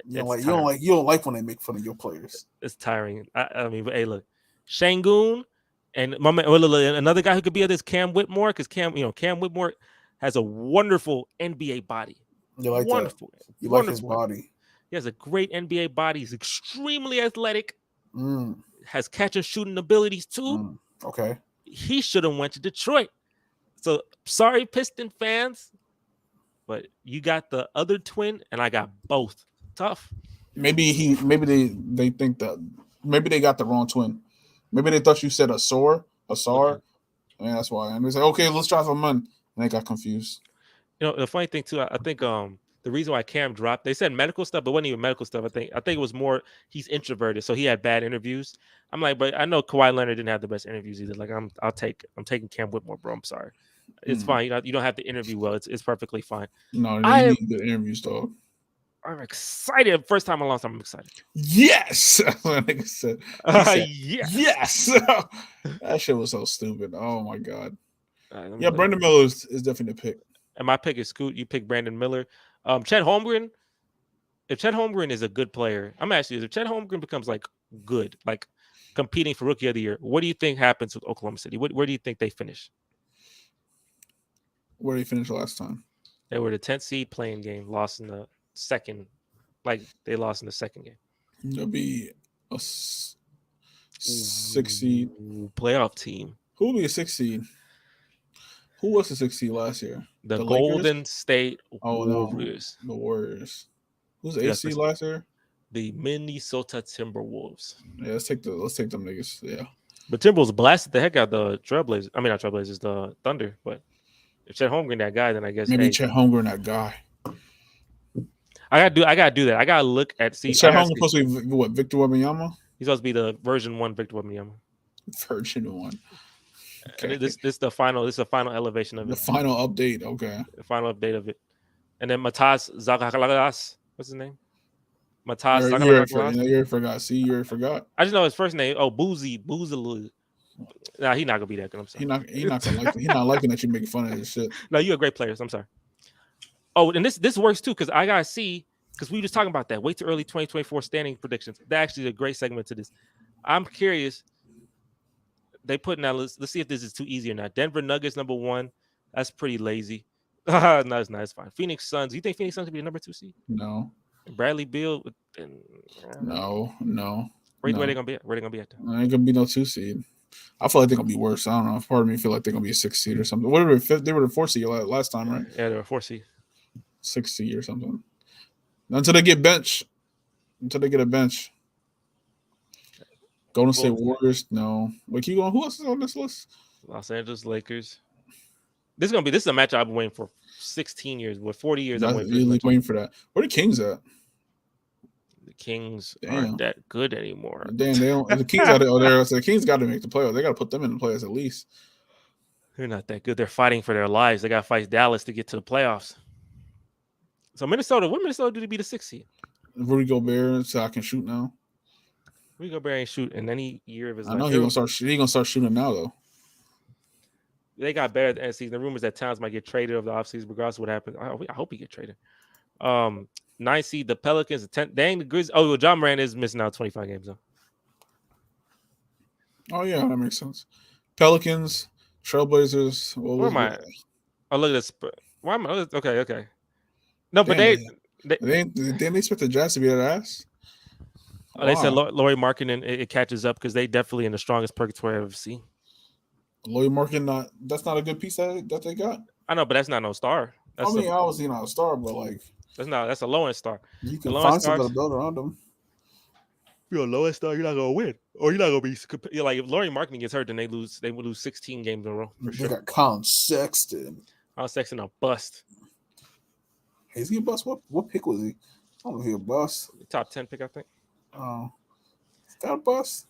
Speaker 2: You
Speaker 1: don't like when they make fun of your players.
Speaker 2: It's tiring. I mean, but hey, look, Şengün and my man, another guy who could be at this Cam Whitmore because Cam Whitmore has a wonderful NBA body.
Speaker 1: You like wonderful. That? You like his body.
Speaker 2: He has a great NBA body. He's extremely athletic. Has catch and shooting abilities too.
Speaker 1: Okay.
Speaker 2: He should have went to Detroit. So sorry, Piston fans. But you got the other twin, and I got both. Tough.
Speaker 1: Maybe they think that maybe they got the wrong twin. Maybe they thought you said ausar, okay. And that's why. And they said, okay, let's try for money. And they got confused.
Speaker 2: You know, the funny thing too, I think the reason why Cam dropped, they said medical stuff, but it wasn't even medical stuff. I think it was more he's introverted, so he had bad interviews. I'm like, but I know Kawhi Leonard didn't have the best interviews either. Like I'm taking Cam Whitmore, bro. I'm sorry. It's fine. You don't have to interview well. It's perfectly fine.
Speaker 1: No, you need good interviews, dog.
Speaker 2: I'm excited. First time in a long time, I'm excited.
Speaker 1: Yes, like I said. Yes. That shit was so stupid. Oh my god. Brandon Miller is definitely the pick.
Speaker 2: And my pick is Scoot. You pick Brandon Miller. Chet Holmgren. If Chet Holmgren is a good player, I'm asking you, if Chet Holmgren becomes like good, like competing for Rookie of the Year, what do you think happens with Oklahoma City? Where do you think they finish?
Speaker 1: Where did he finish last time?
Speaker 2: They were the 10th seed playing game, lost in the second, like they lost in the second game.
Speaker 1: There'll be a 6 seed
Speaker 2: playoff team.
Speaker 1: Who will be a 6 seed? Who was the 6 seed last year?
Speaker 2: The Golden
Speaker 1: Lakers?
Speaker 2: State Warriors.
Speaker 1: No, the Warriors. Who's the 8 seed last year?
Speaker 2: The Minnesota Timberwolves.
Speaker 1: Yeah, let's take them niggas. Yeah.
Speaker 2: But Timberwolves blasted the heck out the Trailblazers. I mean, not Trailblazers, the Thunder. But if Chet Holmgren that guy, then I guess
Speaker 1: maybe Chet Holmgren that guy.
Speaker 2: I gotta do that. I gotta look at
Speaker 1: see. Chet Holmgren supposed to be what? Victor Wembanyama?
Speaker 2: He's supposed to be the version 1 Victor Wembanyama.
Speaker 1: Version 1.
Speaker 2: Okay. This is the final. This is the final elevation of it.
Speaker 1: The final update. Okay.
Speaker 2: The final update of it. And then Matas Zagalagas. What's his name? Matas Zagalagas.
Speaker 1: You already forgot. See, you already forgot.
Speaker 2: I just know his first name. Oh, Boozaloo. Nah, he's not gonna be that good. I'm sorry.
Speaker 1: He's not gonna like. He's not liking that you make fun of his shit.
Speaker 2: No, you're a great player. So I'm sorry. Oh, and this works too because I gotta see because we were just talking about that. Way too early 2024 standing predictions. That actually is a great segment to this. I'm curious. They put in that list. Let's see if this is too easy or not. Denver Nuggets number 1. That's pretty lazy. No, it's not. It's fine. Phoenix Suns. You think Phoenix Suns could be the number 2 seed?
Speaker 1: No.
Speaker 2: Bradley Beal.
Speaker 1: No.
Speaker 2: Where they gonna be at? Where they gonna be at?
Speaker 1: There ain't gonna be no 2 seed. I feel like they're gonna be worse. I don't know. Part of me feel like they're gonna be a 6 seed or something. Whatever. They were the 4 seed last time, right?
Speaker 2: Yeah, they were 4 seed.
Speaker 1: 6 seed or something. Until they get benched. Until they get a bench. Golden State Warriors, no. Wait, keep going. Who else is on this list?
Speaker 2: Los Angeles Lakers. This is a matchup I've been waiting for 16 years. With 40 years, I'm
Speaker 1: waiting for that. Where the Kings at?
Speaker 2: The Kings aren't that good anymore.
Speaker 1: Damn, they don't. The Kings out there. So the Kings got to make the playoffs. They got to put them in the playoffs at least.
Speaker 2: They're not that good. They're fighting for their lives. They got to fight Dallas to get to the playoffs. So Minnesota, what Minnesota do to be the 6th seed?
Speaker 1: Rudy Gobert, so I can shoot now.
Speaker 2: Rudy Gobert ain't shoot in any year of his life.
Speaker 1: I know he's gonna start shooting now though.
Speaker 2: They got better at the end of the season. The rumors that Towns might get traded over the offseason, regardless of what happens. I hope he get traded. 9 seed, the Pelicans, the 10th. Dang, the Grizzlies. Oh, well, John Moran is missing out 25 games though.
Speaker 1: Oh yeah, that makes sense. Pelicans, Trailblazers.
Speaker 2: Where am I? Oh, look at this. Why am I? Okay. No, but
Speaker 1: didn't they expect the Jazz to be their ass?
Speaker 2: Oh, they said Lauri Markkanen, it catches up because they definitely in the strongest purgatory I've ever seen.
Speaker 1: Lauri Markkanen, that's not a good piece that they got.
Speaker 2: I know, but that's not no star.
Speaker 1: Obviously not a star, but like
Speaker 2: that's a low end star.
Speaker 1: You can find something to build around them.
Speaker 2: If you're a low end star, you're not gonna win, or you're not gonna be. You're like if Lauri Markkanen gets hurt, then they would lose 16 games in a row for sure.
Speaker 1: They got Colin Sexton.
Speaker 2: Colin Sexton a bust.
Speaker 1: Is he a bust? What pick was he? I don't know if he a bust.
Speaker 2: Top 10 pick, I think.
Speaker 1: Oh, is that a bust?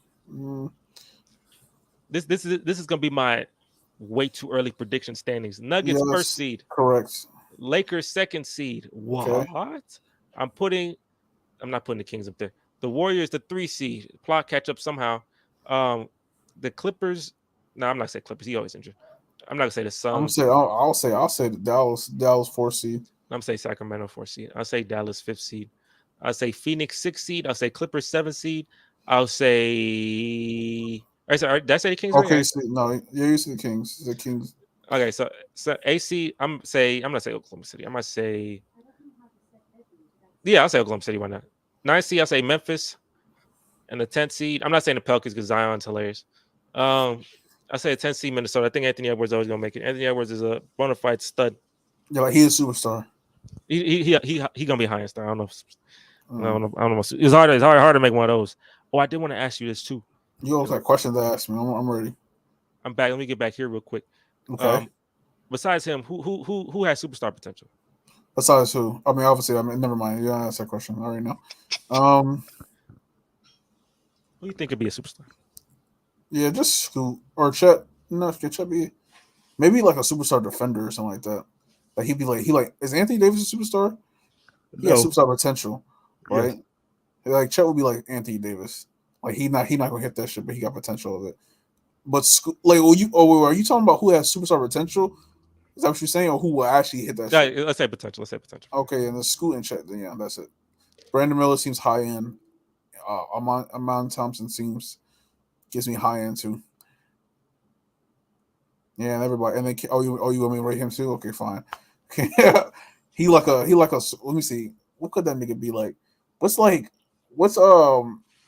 Speaker 2: This is gonna be my way too early prediction standings. Nuggets first seed.
Speaker 1: Correct.
Speaker 2: Lakers second seed. What? Okay. I'm not putting the Kings up there. The Warriors the 3 seed. Plot catch up somehow. The Clippers. No, I'm not gonna say Clippers. He always injured. I'm not gonna say the Suns.
Speaker 1: I'll say the Dallas 4 seed.
Speaker 2: I'm gonna say Sacramento 4 seed. I'll say Dallas 5th seed. I'll say Phoenix 6 seed. I'll say Clippers 7 seed. I'll say. Did I say the Kings?
Speaker 1: Okay, no, you said the Kings. The Kings.
Speaker 2: Okay, so AC. I'm gonna say Oklahoma City. I might say. Yeah, I'll say Oklahoma City. Why not? 9 seed. I'll say Memphis, and the 10th seed. I'm not saying the Pelicans because Zion's hilarious. I say a 10th seed Minnesota. I think Anthony Edwards is always gonna make it. Anthony Edwards is a bona fide stud.
Speaker 1: Yeah, like he's a superstar.
Speaker 2: He gonna be high in star. I don't know. I don't know. It's hard to make one of those. Oh, I did want to ask you this too.
Speaker 1: You always got questions to ask me. I'm ready.
Speaker 2: I'm back. Let me get back here real quick.
Speaker 1: Okay.
Speaker 2: Besides him, who has superstar potential?
Speaker 1: Besides who? Obviously. Never mind. Yeah, that's that question. I already know.
Speaker 2: Who do you think could be a superstar?
Speaker 1: Yeah, just Scoot or Chet. No, Chet be maybe like a superstar defender or something like that. Like he'd be like is Anthony Davis a superstar? He has superstar potential, right? Yeah. Like Chet would be like Anthony Davis. Like he not gonna hit that shit, but he got potential of it. But like, are you talking about who has superstar potential, Is that what you're saying, or who will actually hit that
Speaker 2: Yeah,
Speaker 1: shit?
Speaker 2: let's say potential. Let's say potential.
Speaker 1: Okay, and the Scoot and check. Then yeah, that's it. Brandon Miller seems high end. Amon Thompson seems gives me high end too. Yeah, and everybody. And then you want me to rate him too? Okay, fine. he like a. Let me see. What could that nigga be like? What's like? What's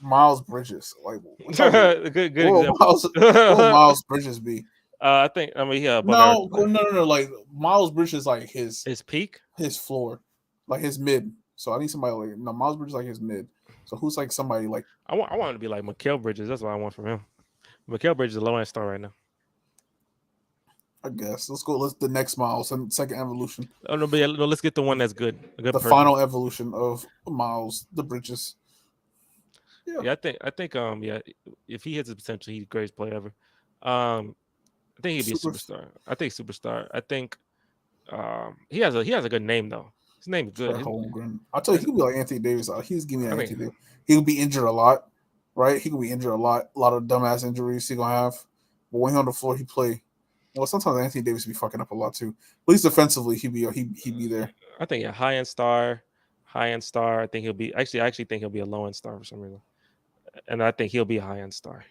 Speaker 1: Miles Bridges like? What type of
Speaker 2: Good
Speaker 1: what will
Speaker 2: example.
Speaker 1: Miles what will Miles Bridges be?
Speaker 2: I mean, yeah, above average.
Speaker 1: No, no. Like Miles Bridges like
Speaker 2: His peak.
Speaker 1: his floor, like his mid. So I need somebody like no Miles Bridges like his mid. So who's like somebody like
Speaker 2: I want him to be like Mikal Bridges. That's what I want from him. Mikal Bridges is a low end star right now.
Speaker 1: I guess let's go. Let's the next Miles and second evolution.
Speaker 2: Oh no, but yeah, no, let's get the one that's good. A good
Speaker 1: The
Speaker 2: person.
Speaker 1: final evolution of Miles the Bridges.
Speaker 2: Yeah, I think yeah, if he hits his potential, he's the greatest player ever. I think he'd be a superstar. I think superstar. I think he has a good name though. His name is good.
Speaker 1: Holmgren. I'll tell you, he could be like Anthony Davis. He's giving me
Speaker 2: I
Speaker 1: Anthony Davis. He would be injured a lot, right? He could be injured a lot of dumbass injuries he gonna have. But when he's on the floor, he play. Well, sometimes Anthony Davis be fucking up a lot too. At least defensively, he'd be there.
Speaker 2: I think high end star. I think he'll be I actually think he'll be a low end star for some reason, and I think he'll be a high end star.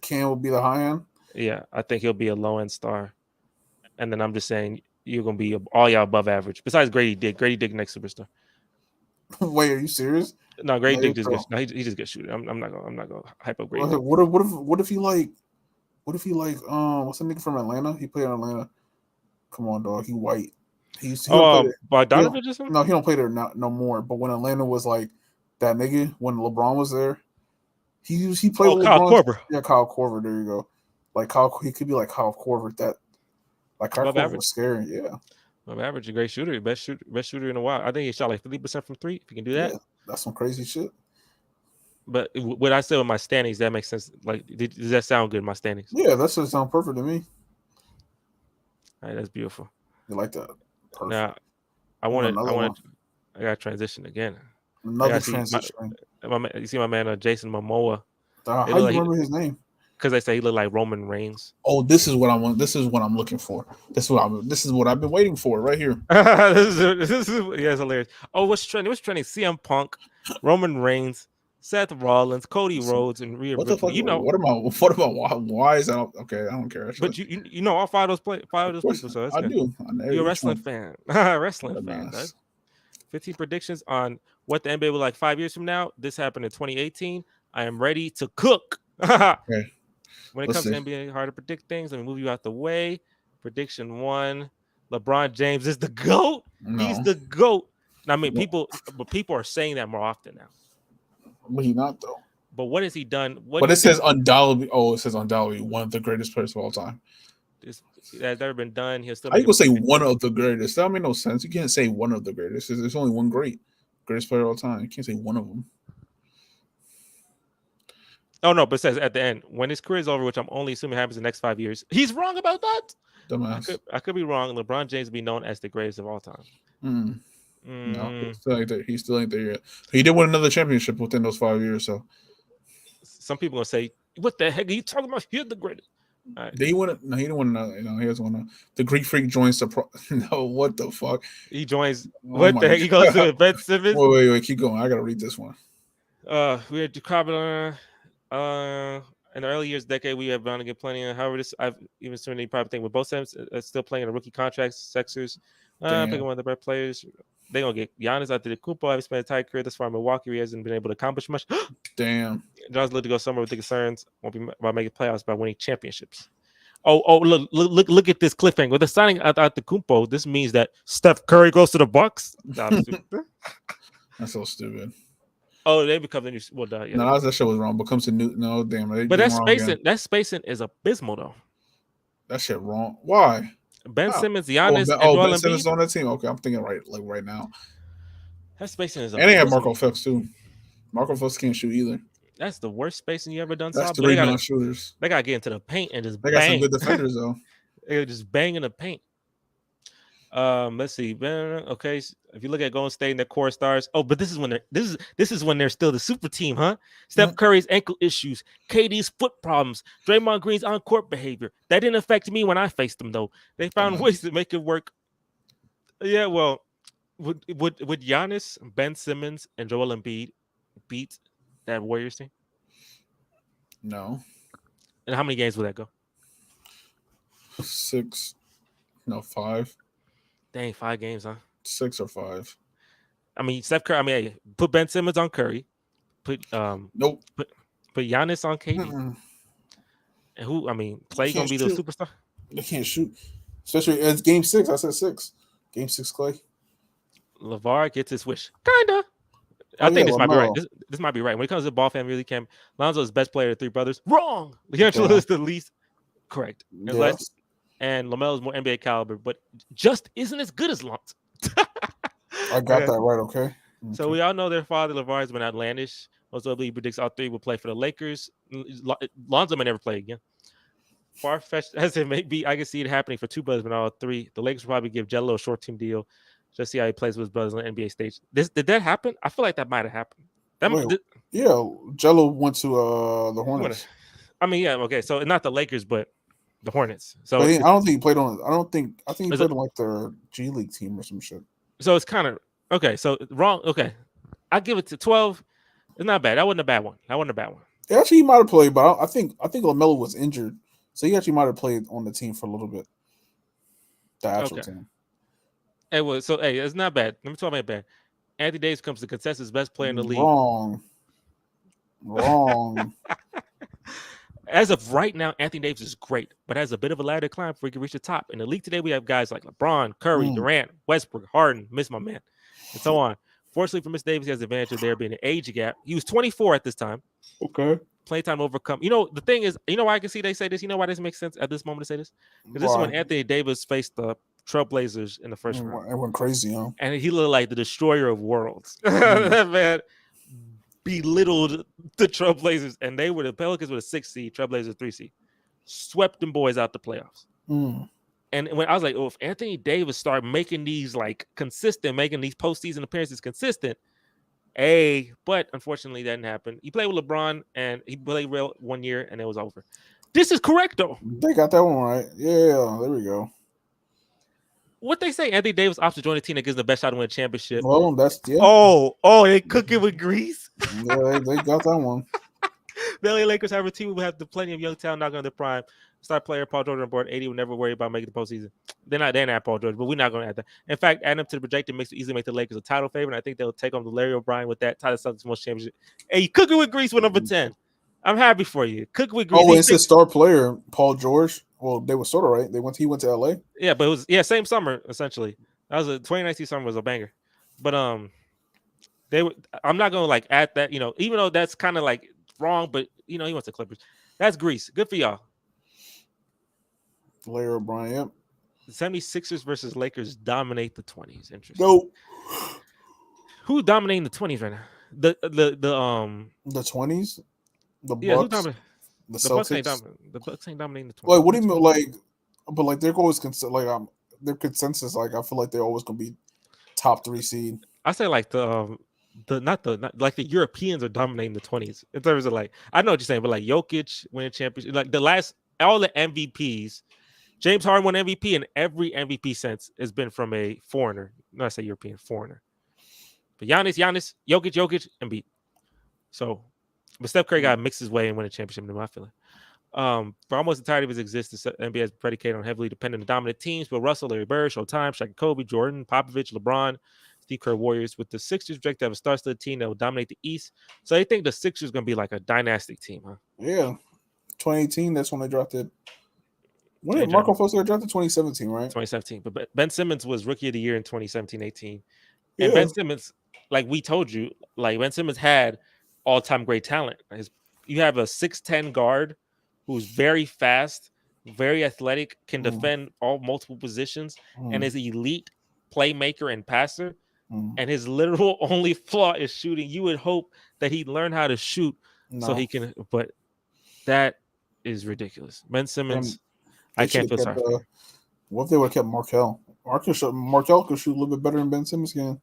Speaker 1: Cam will be the high end.
Speaker 2: Yeah, I think he'll be a low end star, and then I'm just saying you're gonna be all y'all above average. Besides Grady Dick next superstar.
Speaker 1: Wait, are you serious?
Speaker 2: No, Grady Dick just gets, no, he just gets shooting. I'm not gonna hype up Grady.
Speaker 1: What if he like what's the nigga from Atlanta? He played in Atlanta. Come on, dog. He white.
Speaker 2: Bogdanovich or something?
Speaker 1: No, he don't play there no more. But when Atlanta was like that nigga, when LeBron was there, he played with
Speaker 2: Kyle
Speaker 1: LeBron.
Speaker 2: Korver.
Speaker 1: Yeah, Kyle Korver. There you go. Like he could be like Kyle Korver. That like Kyle Korver was scary. Yeah.
Speaker 2: Above average, a great shooter, best shooter in a while. I think he shot like 50% from three. If you can do that,
Speaker 1: that's some crazy shit.
Speaker 2: But what I said with my standings, that makes sense. Like, does that sound good? My standings?
Speaker 1: Yeah, that should sound perfect to me.
Speaker 2: All right, that's beautiful.
Speaker 1: You like that? Perfect.
Speaker 2: Now, I got to transition again.
Speaker 1: Another transition.
Speaker 2: You see my man Jason Momoa.
Speaker 1: How do you remember his name?
Speaker 2: Because they say he looked like Roman Reigns.
Speaker 1: Oh, this is what I want. This is what I'm looking for. This is what I've been waiting for right here.
Speaker 2: this is it's hilarious. Oh, what's trending? CM Punk, Roman Reigns, Seth Rollins, Cody Rhodes, and Rhea
Speaker 1: Ripley.
Speaker 2: What the fuck? You know
Speaker 1: what about why is that okay? I don't care.
Speaker 2: Actually. But you know all five of those people. So that's
Speaker 1: I
Speaker 2: good.
Speaker 1: do.
Speaker 2: You're a wrestling fan. Wrestling fan. Nice. 15 predictions on what the NBA will like 5 years from now. This happened in 2018. I am ready to cook.
Speaker 1: Okay.
Speaker 2: When it comes to NBA, hard to predict things. Let me move you out the way. Prediction 1: LeBron James is the GOAT. No. He's the GOAT. I mean, people are saying that more often now.
Speaker 1: But he's not though.
Speaker 2: But what has he done?
Speaker 1: It says undoubtedly. Oh, it says undoubtedly one of the greatest players of all time.
Speaker 2: This has never been done. He'll still.
Speaker 1: How you gonna say one of the greatest? That makes no sense. You can't say one of the greatest. There's only one greatest player of all time. You can't say one of them.
Speaker 2: Oh no, but it says at the end when his career is over, which I'm only assuming happens in the next 5 years. He's wrong about that.
Speaker 1: Dumbass.
Speaker 2: I could be wrong. LeBron James will be known as the greatest of all time.
Speaker 1: No, he's still ain't there. He's still ain't there yet. He did win another championship within those 5 years. So
Speaker 2: some people gonna say, "What the heck are you talking about? He's the greatest."
Speaker 1: Right. Did he win it? No, he didn't win another. He hasn't won. The Greek Freak joins the. No, what the fuck?
Speaker 2: He joins. What the heck? He goes to Ben Simmons.
Speaker 1: Wait, keep going. I gotta read this one.
Speaker 2: We had Jacob. In the early years, decade, we have bound to get plenty. However, I've even seen any probably think with both sides still playing in a rookie contracts. Sixers, picking one of the best players. They're gonna get Giannis out the Kumpo. I've spent a entire career this far in Milwaukee. He hasn't been able to accomplish much.
Speaker 1: Damn.
Speaker 2: John's looking to go somewhere with the concerns. Won't be about making playoffs by winning championships. Oh, look at this cliffhanger. With the signing out the Kumpo, this means that Steph Curry goes to the Bucks.
Speaker 1: That's so stupid.
Speaker 2: Oh, they become the new. Well,
Speaker 1: yeah. No, that shit was wrong. Becomes a new. No, damn.
Speaker 2: But that spacing is abysmal though.
Speaker 1: That shit wrong. Why?
Speaker 2: Ben Simmons, Giannis,
Speaker 1: Ben Simmons on that team. Okay, I'm thinking right now.
Speaker 2: That spacing is.
Speaker 1: And they have Marco Phelps too. Marco Phelps can't shoot either.
Speaker 2: That's the worst spacing you ever done.
Speaker 1: That's 3 non-shooters.
Speaker 2: They gotta get into the paint and just.
Speaker 1: They got some good defenders though.
Speaker 2: They just bang in the paint. Let's see. Okay, if you look at Golden State and their core stars, but this is when they're still the super team, huh? Steph Curry's ankle issues, KD's foot problems, Draymond Green's on-court behavior. That didn't affect me when I faced them, though. They found ways to make it work. Yeah, well, would Giannis, Ben Simmons, and Joel Embiid beat that Warriors team?
Speaker 1: No.
Speaker 2: And how many games would that go?
Speaker 1: 6. No, 5.
Speaker 2: Dang, 5 games, huh?
Speaker 1: 6 or 5.
Speaker 2: I mean, Steph Curry. I mean, hey, put Ben Simmons on Curry.
Speaker 1: Nope.
Speaker 2: Put Giannis on KD.
Speaker 1: Mm-mm.
Speaker 2: And who? I mean, Clay gonna be the superstar.
Speaker 1: They can't shoot, especially it's Game 6. I said 6. Game 6, Clay.
Speaker 2: LeVar gets his wish, kinda. I think this might be right. This might be right. When it comes to ball fan, really can. Lonzo is best player of 3 brothers. Wrong. D'Angelo is the least correct.
Speaker 1: Yes.
Speaker 2: And LaMelo is more NBA caliber, but just isn't as good as Lonzo.
Speaker 1: I got that right. Okay.
Speaker 2: So we all know their father LeVar has been outlandish. Most notably, he predicts all 3 will play for the Lakers. Lonzo may never play again. Far-fetched as it may be, I can see it happening for 2 brothers, but all 3. The Lakers will probably give Jello a short-team deal. Just see how he plays with his brothers on the NBA stage. Did that happen? I feel like that might have happened.
Speaker 1: Yeah, Jello went to the Hornets.
Speaker 2: I mean, yeah, okay. So not the Lakers, but the Hornets. So
Speaker 1: I don't think he played on. I think he played on like their G League team or some shit.
Speaker 2: So it's kind of okay. So wrong. Okay, I give it to 12. It's not bad. That wasn't a bad one.
Speaker 1: Actually, he might have played, but I think LaMelo was injured, so he actually might have played on the team for a little bit. The actual team.
Speaker 2: Hey, well, so hey, it's not bad. Let me talk about bad. Anthony Davis comes to consensus best player in the league.
Speaker 1: Wrong.
Speaker 2: As of right now, Anthony Davis is great, but has a bit of a ladder climb before he can reach the top. In the league today, we have guys like LeBron, Curry, Durant, Westbrook, Harden, miss my man, and so on. Fortunately for Mr. Davis, he has the advantage of there being an age gap. He was 24 at this time.
Speaker 1: Okay.
Speaker 2: Playtime overcome. You know, the thing is, you know why I can see they say this? You know why this makes sense at this moment to say this? Because this is when Anthony Davis faced the Trailblazers in the first round.
Speaker 1: It went crazy, huh?
Speaker 2: And he looked like the destroyer of worlds. That man belittled the Trailblazers, and the Pelicans were the 6th seed, Trailblazers 3 seed. Swept them boys out the playoffs. And when I was like, if Anthony Davis started making these making these postseason appearances consistent, but unfortunately that didn't happen. He played with LeBron and he played real 1 year and it was over. This is correct though.
Speaker 1: They got that one right. Yeah, there we go.
Speaker 2: What they say, Anthony Davis opts to join a team that gives the best shot to win a championship.
Speaker 1: Well, that's
Speaker 2: they cook it with grease.
Speaker 1: Yeah, they got that one.
Speaker 2: The LA Lakers have a team who have plenty of young talent knocking on their prime. Star player Paul George on board 80 will never worry about making the postseason. They're not Paul George, but we're not going to add that. In fact, adding them to the projected makes it easily make the Lakers a title favorite. I think they'll take on the Larry O'Brien with that title Celtics most championship. Hey, cook it with grease with number 10. I'm happy for you. Cook it with grease.
Speaker 1: Oh, it's his star player, Paul George. Well, they were sort of right. He went to LA.
Speaker 2: Yeah, but it was same summer essentially. That was a 2019 summer was a banger. But I'm not gonna add that, even though that's kind of wrong, but he wants the Clippers. That's grease. Good for y'all.
Speaker 1: Larry O'Brien, yep.
Speaker 2: The 76ers versus Lakers dominate the 20s. Interesting.
Speaker 1: Nope.
Speaker 2: Who's dominating the 20s right now? The
Speaker 1: 20s? The Bucks?
Speaker 2: Yeah, who's dominating?
Speaker 1: The Celtics?
Speaker 2: The Bucks ain't dominating the 20s.
Speaker 1: Like, what do you mean? But they're always their consensus. I feel like they're always gonna be top 3 seed.
Speaker 2: I say the Europeans are dominating the 20s in terms of I know what you're saying, but Jokic winning championship, all the MVPs. James Harden won MVP, and every MVP since has been from a foreigner. Not say European, foreigner. But Giannis, Jokic, and beat. So, but Steph Curry got to mix his way and win a championship, in my feeling. For almost the entirety of his existence, the NBA is predicated on heavily dependent on dominant teams. But Russell, Larry Bird, Showtime, Shaq, Kobe, Jordan, Popovich, LeBron, Steve Kerr, Warriors. With the Sixers projected to have a star-studded team that will dominate the East. So they think the Sixers going to be like a dynastic team, huh?
Speaker 1: Yeah. 2018, that's when they drafted. When did Marco Fultz get drafted? 2017, right?
Speaker 2: 2017. But Ben Simmons was Rookie of the Year in 2017-18. And Ben Simmons, like we told you, Ben Simmons had all-time great talent. You have a 6'10 guard who's very fast, very athletic, can defend all multiple positions, and is an elite playmaker and passer. And his literal only flaw is shooting. You would hope that he'd learn how to shoot so he can, but that is ridiculous. Ben Simmons, I can't feel sorry.
Speaker 1: What if they would have kept Markelle? Markel could shoot a little bit better than Ben Simmons can.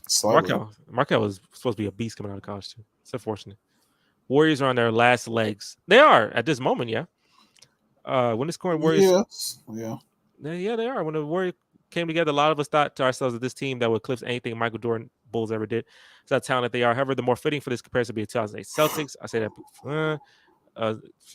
Speaker 1: Slightly.
Speaker 2: Markel was supposed to be a beast coming out of college too. It's unfortunate. Warriors are on their last legs. They are at this moment, yeah. When the scoring Warriors,
Speaker 1: Yes. Yeah.
Speaker 2: yeah, they are. When the Warriors came together, a lot of us thought to ourselves that this team that would eclipse anything Michael Jordan Bulls ever did. It's how talented they are. However, the more fitting for this comparison would be the 2008 Celtics. I say that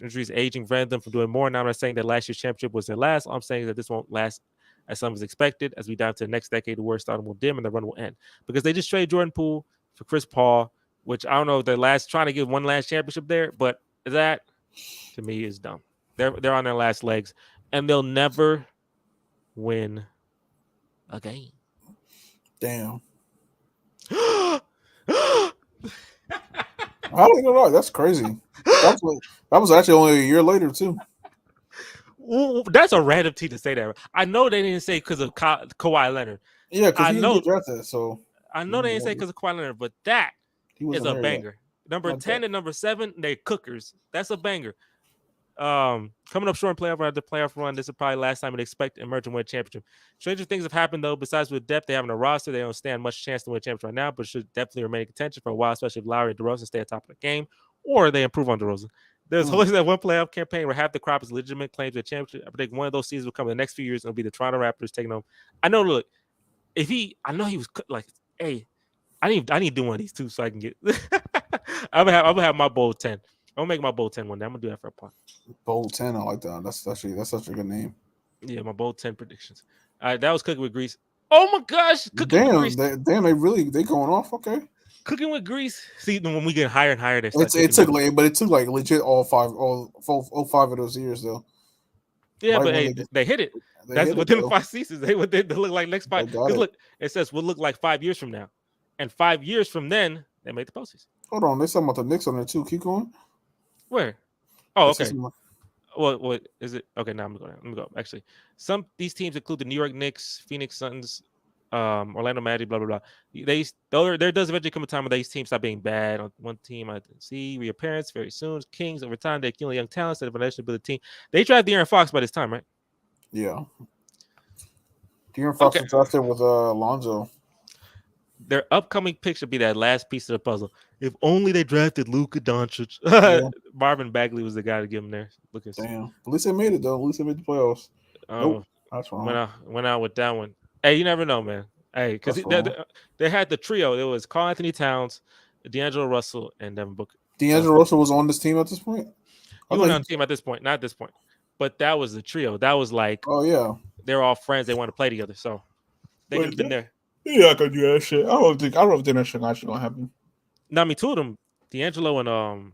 Speaker 2: injuries aging prevented them from doing more. Now I'm not saying that last year's championship was their last. All I'm saying is that this won't last as some is expected. As we dive to the next decade, the Warriors starting will dim and the run will end because they just traded Jordan Poole for Chris Paul, which I don't know if they're trying to get one last championship there, but that to me is dumb. They're on their last legs and they'll never win a game.
Speaker 1: Damn. I don't know. That's crazy. That was actually only a year later too.
Speaker 2: Well, that's a random team to say that. I know they didn't say because of Kawhi Leonard.
Speaker 1: Yeah, because he didn't get drafted. So
Speaker 2: I know they didn't say because of Kawhi Leonard, but that is a banger. Yet. Number 10 and number 7, they're cookers. That's a banger. Coming up short in playoff after playoff run, this is probably last time they expect to emerge and win a championship. Stranger things have happened though. Besides with depth they have in a roster, they don't stand much chance to win a championship right now, but should definitely remain in contention for a while, especially if Lowry and DeRozan stay at top of the game or they improve on DeRozan. There's always that one playoff campaign where half the crop is legitimate claims to a championship. I predict one of those seasons will come in the next few years and it'll be the Toronto Raptors taking home. I know. Look, I know he was like, hey, I need to do one of these two so I can get. I'm gonna have my bowl 10. I'm gonna make my bowl 10 one day. I'm gonna do that for a pot.
Speaker 1: Bowl 10, I like that. That's such a good name.
Speaker 2: Yeah, my bowl 10 predictions. All right, that was Cooking with Grease. Oh my gosh, Cooking with Grease.
Speaker 1: They going off. Okay.
Speaker 2: Cooking with Grease. See, when we get higher and higher,
Speaker 1: it took legit all five of those years though.
Speaker 2: Yeah, right, but they hit it. That's within the 5 seasons. They look like next 5. Because look, it says we'll look like 5 years from now, and 5 years from then they made the postseason.
Speaker 1: Hold on, they talking about the Knicks on there too. Keep going.
Speaker 2: Where? Oh, okay. Well, what is it? Okay, now I'm going. Let me go. Actually, these teams include the New York Knicks, Phoenix Suns, Orlando Magic, blah blah blah. There does eventually come a time where these teams stop being bad. On one team, I see reappearance very soon. Kings over time they accumulate young talents that eventually build a team. They drafted De'Aaron Fox by this time, right?
Speaker 1: Yeah. De'Aaron Fox was drafted with Lonzo.
Speaker 2: Their upcoming pick should be that last piece of the puzzle. If only they drafted Luka Doncic. Yeah. Marvin Bagley was the guy to give him there.
Speaker 1: Damn. At least they made it though. At least they made the playoffs. Nope. That's wrong.
Speaker 2: Went out with that one. Hey, you never know, man. Hey, because they had the trio. It was Karl Anthony Towns, D'Angelo Russell, and Devin Booker.
Speaker 1: D'Angelo Russell was on this team at this point?
Speaker 2: He wasn't on the team at this point. Not at this point. But that was the trio. That was like,
Speaker 1: oh, yeah.
Speaker 2: They're all friends. They want to play together. So they could have been there.
Speaker 1: Yeah, I could do that shit. I don't think that shit actually gonna happen.
Speaker 2: No, I mean, two of them, D'Angelo and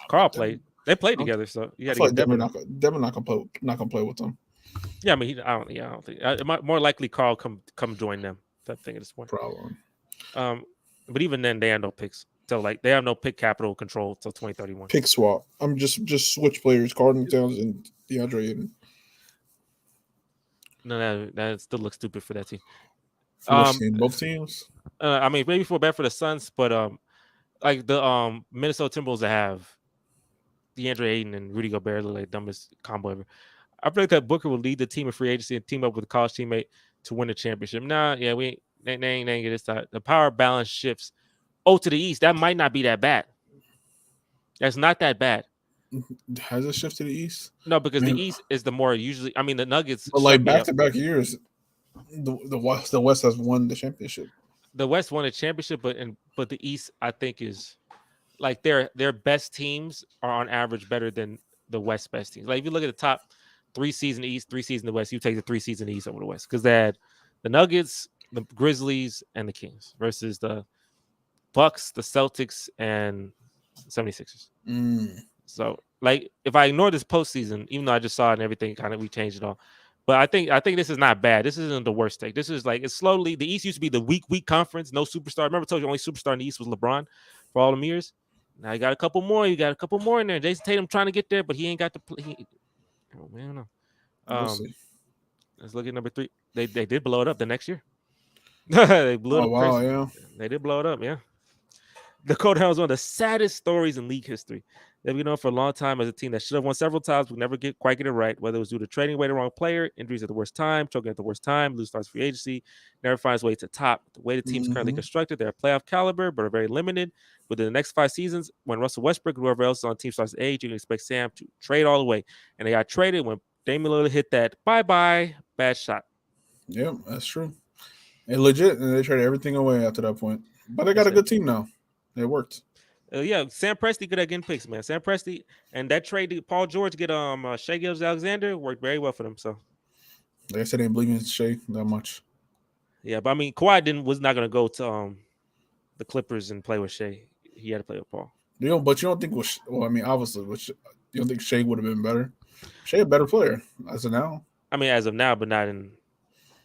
Speaker 2: Karl played. They played together, so you got to get
Speaker 1: Devin not gonna play with them.
Speaker 2: Yeah, I mean, I don't think. It might more likely Karl come join them. That thing at this point.
Speaker 1: Problem.
Speaker 2: But even then, they have no picks. So like, they have no pick capital control until 2031.
Speaker 1: Pick swap. I'm just switch players. Karl Anthony Towns and DeAndre Ayton.
Speaker 2: No, that still looks stupid for that team.
Speaker 1: Both teams.
Speaker 2: I mean, maybe for bad for the Suns, but like the Minnesota Timberwolves that have DeAndre Ayton and Rudy Gobert, the like dumbest combo ever. I predict that Booker will lead the team in free agency and team up with a college teammate to win the championship. Nah, yeah, they ain't get this side. The power balance shifts. To the East. That might not be that bad. That's not that bad.
Speaker 1: Has it shifted to the East?
Speaker 2: No, because the East is the more usually. I mean, the Nuggets.
Speaker 1: But like back-to-back years, the West has won the championship.
Speaker 2: The West won a championship, but the East, I think, is like their best teams are on average better than the West best teams. Like if you look at the top 3 seeds in the East, 3 seeds in the West, you take the 3 seeds in the East over the West because they had the Nuggets, the Grizzlies, and the Kings versus the Bucks, the Celtics, and 76ers. So, like, if I ignore this postseason, even though I just saw it and everything, kind of we changed it all. But I think this is not bad. This isn't the worst take. This is like it's slowly. The East used to be the weak conference, no superstar. Remember, I told you only superstar in the East was LeBron for all them years. Now you got a couple more. You got a couple more in there. Jason Tatum trying to get there, but he ain't got the play. Oh man, no. Let's look at number 3. They did blow it up the next year. They blew it up.
Speaker 1: Wow, yeah.
Speaker 2: They did blow it up. Yeah. The Code was one of the saddest stories in league history. They've been known for a long time as a team that should have won several times, but never quite get it right. Whether it was due to trading away the wrong player, injuries at the worst time, choking at the worst time, lose starts free agency, never finds way to top. The way the team's currently
Speaker 1: Mm-hmm.
Speaker 2: constructed, they're playoff caliber, but are very limited. Within the next 5 seasons, when Russell Westbrook, whoever else is on the team starts to age, you can expect Sam to trade all the way. And they got traded when Damian Lillard hit that bye-bye bad shot.
Speaker 1: Yeah, that's true. And legit, and they traded everything away after that point. But they got a good team now. It worked.
Speaker 2: Yeah, Sam Presti good at getting picks, man. Sam Presti and that trade to Paul George get Shai Gilgeous-Alexander worked very well for them. So
Speaker 1: Like I said, they didn't believe in Shea that much.
Speaker 2: yeah, but I mean Kawhi was not gonna go to the Clippers and play with Shai. He had to play with Paul.
Speaker 1: But you don't think I mean, obviously, you don't think Shea would have been better? Shea a better player as of now.
Speaker 2: I mean, as of now, but not in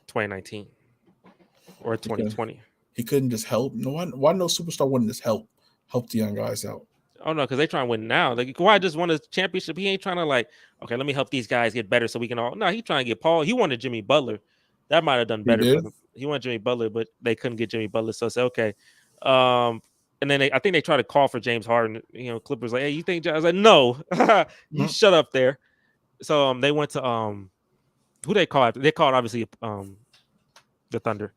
Speaker 2: 2019 or 2020.
Speaker 1: He couldn't just help. Why no superstar wouldn't just help the young guys out?
Speaker 2: Oh no, because they trying to win now. Like Kawhi just won a championship. He ain't trying to okay, let me help these guys get better so we can all. No, he trying to get Paul. He wanted Jimmy Butler. That might have done better for them. He wanted Jimmy Butler, but they couldn't get Jimmy Butler. So I said, okay. And then I think they tried to call for James Harden. Clippers like, hey, you think? I was like, no, you shut up there. So they went to who they called? They called obviously the Thunder.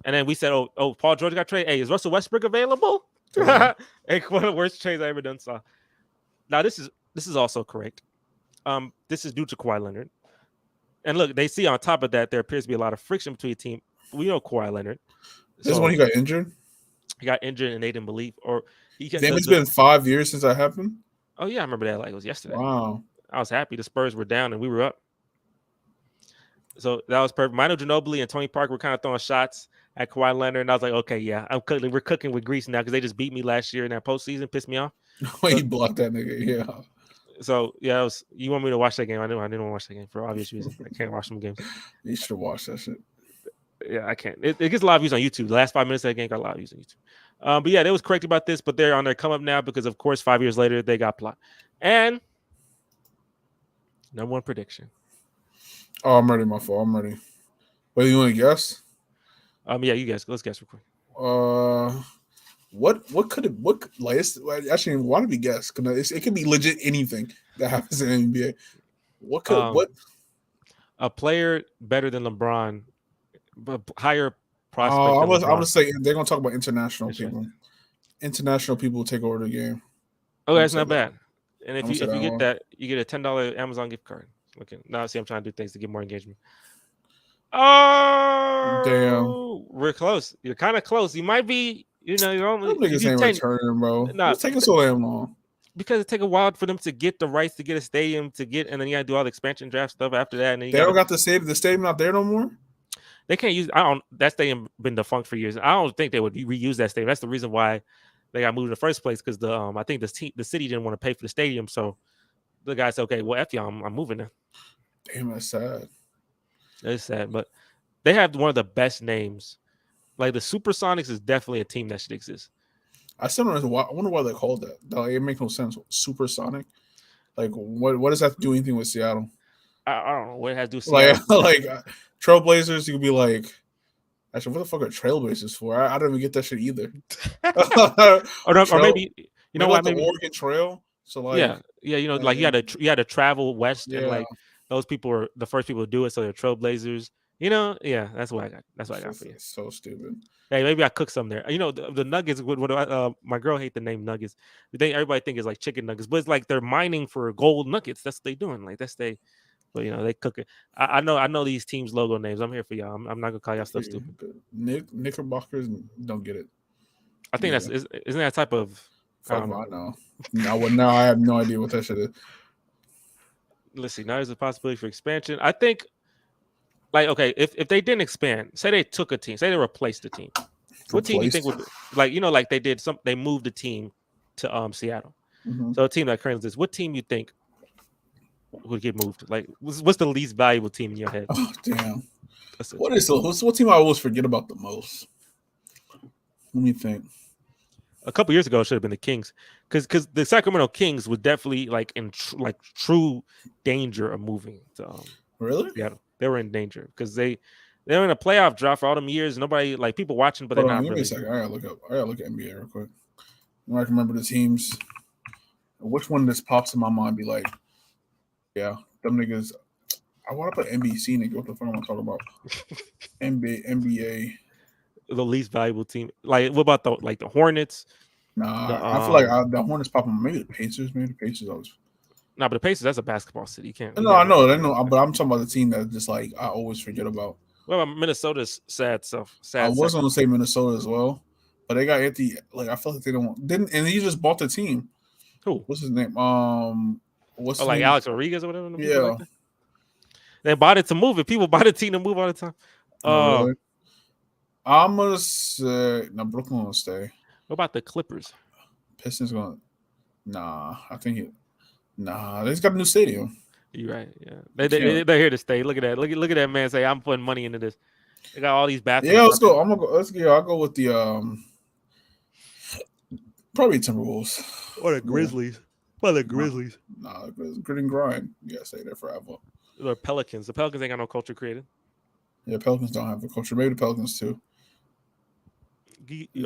Speaker 2: And then we said, oh, Paul George got traded. Hey, is Russell Westbrook available? Hey, one of the worst trades I ever done saw. Now this is also correct. This is due to Kawhi Leonard. And look, they see on top of that there appears to be a lot of friction between the team. We know Kawhi Leonard.
Speaker 1: This is when he got injured.
Speaker 2: He got injured and they didn't believe, or
Speaker 1: it's been 5 years since that happened.
Speaker 2: Oh yeah, I remember that like it was yesterday.
Speaker 1: Wow,
Speaker 2: I was happy. The Spurs were down and we were up. So that was perfect. Manu Ginobili and Tony Parker were kind of throwing shots at Kawhi Leonard, and I was like, okay, yeah, we're cooking with grease now because they just beat me last year in that postseason, pissed me off.
Speaker 1: He blocked that nigga, yeah.
Speaker 2: So yeah, you want me to watch that game? I didn't want to watch that game for obvious reasons. I can't watch them games.
Speaker 1: You should watch that shit.
Speaker 2: Yeah, I can't. It gets a lot of views on YouTube. The last 5 minutes of that game got a lot of views on YouTube. But yeah, they was correct about this, but they're on their come up now because of course 5 years later they got plot. And number one prediction.
Speaker 1: Oh, I'm ready, my fault. I'm ready. Wait, you want to guess?
Speaker 2: Yeah, you guys. Let's guess real
Speaker 1: quick. Actually, why did we guess? Because it could be legit anything that happens in the NBA. What?
Speaker 2: A player better than LeBron, but higher prospect.
Speaker 1: I was saying they're gonna talk about international people. International people take over the game.
Speaker 2: Oh, that's not bad. And if you get that, you get a $10 Amazon gift card. Okay, now see, I'm trying to do things to get more engagement. Oh,
Speaker 1: damn!
Speaker 2: We're close. You're kind of close. You might be. You're only.
Speaker 1: Them niggas ain't returning, bro.
Speaker 2: No,
Speaker 1: it's taking so damn long.
Speaker 2: Because it take a while for them to get the rights to get a stadium and then you gotta do all the expansion draft stuff after that. And then
Speaker 1: they don't got the stadium not there no more.
Speaker 2: They can't use. That stadium been defunct for years. I don't think they would reuse that stadium. That's the reason why they got moved in the first place because I think the city didn't want to pay for the stadium, so the guy said, "Okay, well, F y'all, I'm moving there."
Speaker 1: Damn, that's sad.
Speaker 2: It's sad, but they have one of the best names. Like the Supersonics is definitely a team that should exist.
Speaker 1: I still don't know. I wonder why they called that. It makes no sense. Supersonic, like what does that have to do anything with Seattle?
Speaker 2: I don't know what it has to do with Seattle.
Speaker 1: like Trailblazers. You could be like, actually, what the fuck are Trailblazers for? I don't even get that shit either.
Speaker 2: or maybe you know what?
Speaker 1: Maybe the Oregon Trail. So like
Speaker 2: yeah, like you had to travel west and like those people were the first people to do it. So they're Trailblazers. That's what I got. That's what I got for you.
Speaker 1: So stupid.
Speaker 2: Hey, maybe I cook some there. The Nuggets. My girl hate the name Nuggets. Everybody think it's like chicken nuggets, but it's like they're mining for gold nuggets. That's what they doing. Like that's they. But they cook it. I know these teams' logo names. I'm here for y'all. I'm not gonna call y'all stuff stupid.
Speaker 1: Knickerbockers don't get it.
Speaker 2: I think isn't that type of.
Speaker 1: I know. Now I have no idea what that shit is.
Speaker 2: Let's see. Now there's a possibility for expansion. I think. Like, okay, if they didn't expand, say they took a team, say they replaced the team, what team do you think would like they did they moved the team to Seattle. Mm-hmm. So a team that currently exists, what team you think would get moved? Like, what's the least valuable team in your head?
Speaker 1: Oh damn! What team I always forget about the most? Let me think.
Speaker 2: A couple years ago, it should have been the Kings, because the Sacramento Kings was definitely like in true danger of moving to
Speaker 1: really
Speaker 2: Seattle. They were in danger because they were in a playoff drought for all them years. Nobody people watching, but they're not really.
Speaker 1: I gotta look at NBA real quick. I can remember the teams. Which one just pops in my mind? Be like, yeah, them niggas. I want to put NBC nigga. What the fuck am I talking about? NBA.
Speaker 2: The least valuable team. Like, what about the Hornets?
Speaker 1: Nah, I feel like the Hornets popping. Maybe the Pacers. Maybe the Pacers always.
Speaker 2: Nah, but the Pacers, that's a basketball city. You can't.
Speaker 1: No, I know. But I'm talking about the team that just like I always forget about.
Speaker 2: Well, Minnesota's sad self. Sad.
Speaker 1: I was gonna say Minnesota as well, but they got Anthony. Like I feel like they didn't, and he just bought the team.
Speaker 2: Who?
Speaker 1: What's his name? What's
Speaker 2: like
Speaker 1: name?
Speaker 2: Alex Rodriguez or whatever.
Speaker 1: Yeah.
Speaker 2: Like they bought it to move it. People buy the team to move all the time.
Speaker 1: Really? I'm gonna say no. Brooklyn will stay.
Speaker 2: What about the Clippers?
Speaker 1: Pistons gonna. Nah, I think Nah, they just got a new stadium.
Speaker 2: You're right. Yeah, they're here to stay. Look at that. Look at that man say, "I'm putting money into this." They got all these bathrooms.
Speaker 1: Yeah, let's go. Let's go. I'll go with the probably Timberwolves
Speaker 2: or the Grizzlies. Well, the Grizzlies.
Speaker 1: Nah, grit and grind. You gotta stay there forever.
Speaker 2: The Pelicans. The Pelicans ain't got no culture created.
Speaker 1: Yeah, Pelicans don't have a culture. Maybe the Pelicans too.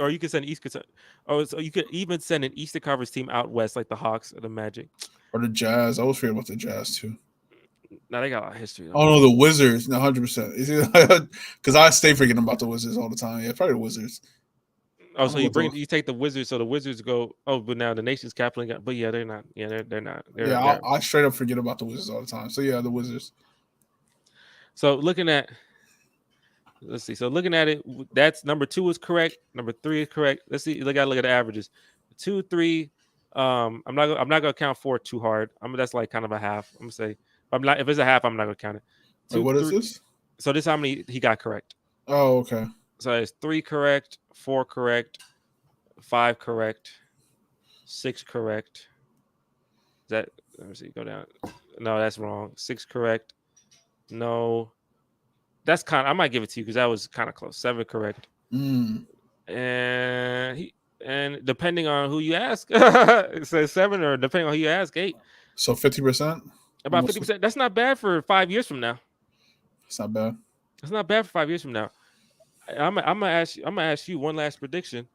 Speaker 2: Or you could send so you could even send an Eastern Conference team out west, like the Hawks or the Magic.
Speaker 1: Or the Jazz. I always forget about the Jazz too.
Speaker 2: Now they got a lot of history.
Speaker 1: Oh no, the Wizards. No, 100%. Because I stay forgetting about the Wizards all the time. Yeah, probably the Wizards.
Speaker 2: Oh, so you take the Wizards, so the Wizards go. Oh, but now the nation's capital. But yeah, they're not. Yeah, they're not.
Speaker 1: I straight up forget about the Wizards all the time. So yeah, the Wizards.
Speaker 2: So looking at, let's see. So looking at it, that's number 2 is correct. Number 3 is correct. Let's see. Look at the averages. 2, 3. I'm not gonna count 4 too hard. That's like kind of a half. I'm gonna say. If it's a half, I'm not gonna count it.
Speaker 1: 2, wait, what 3, is this?
Speaker 2: So this is how many he got correct.
Speaker 1: Oh, okay.
Speaker 2: So it's 3 correct, 4 correct, 5 correct, 6 correct. Is that? Let me see. Go down. No, that's wrong. 6 correct. No, that's kind of. I might give it to you because that was kind of close. 7 correct. And depending on who you ask, it says 7, or depending on who you ask, 8.
Speaker 1: So 50%.
Speaker 2: About 50%. That's not bad for 5 years from now.
Speaker 1: It's not bad.
Speaker 2: It's not bad for 5 years from now. I'm gonna ask you one last prediction.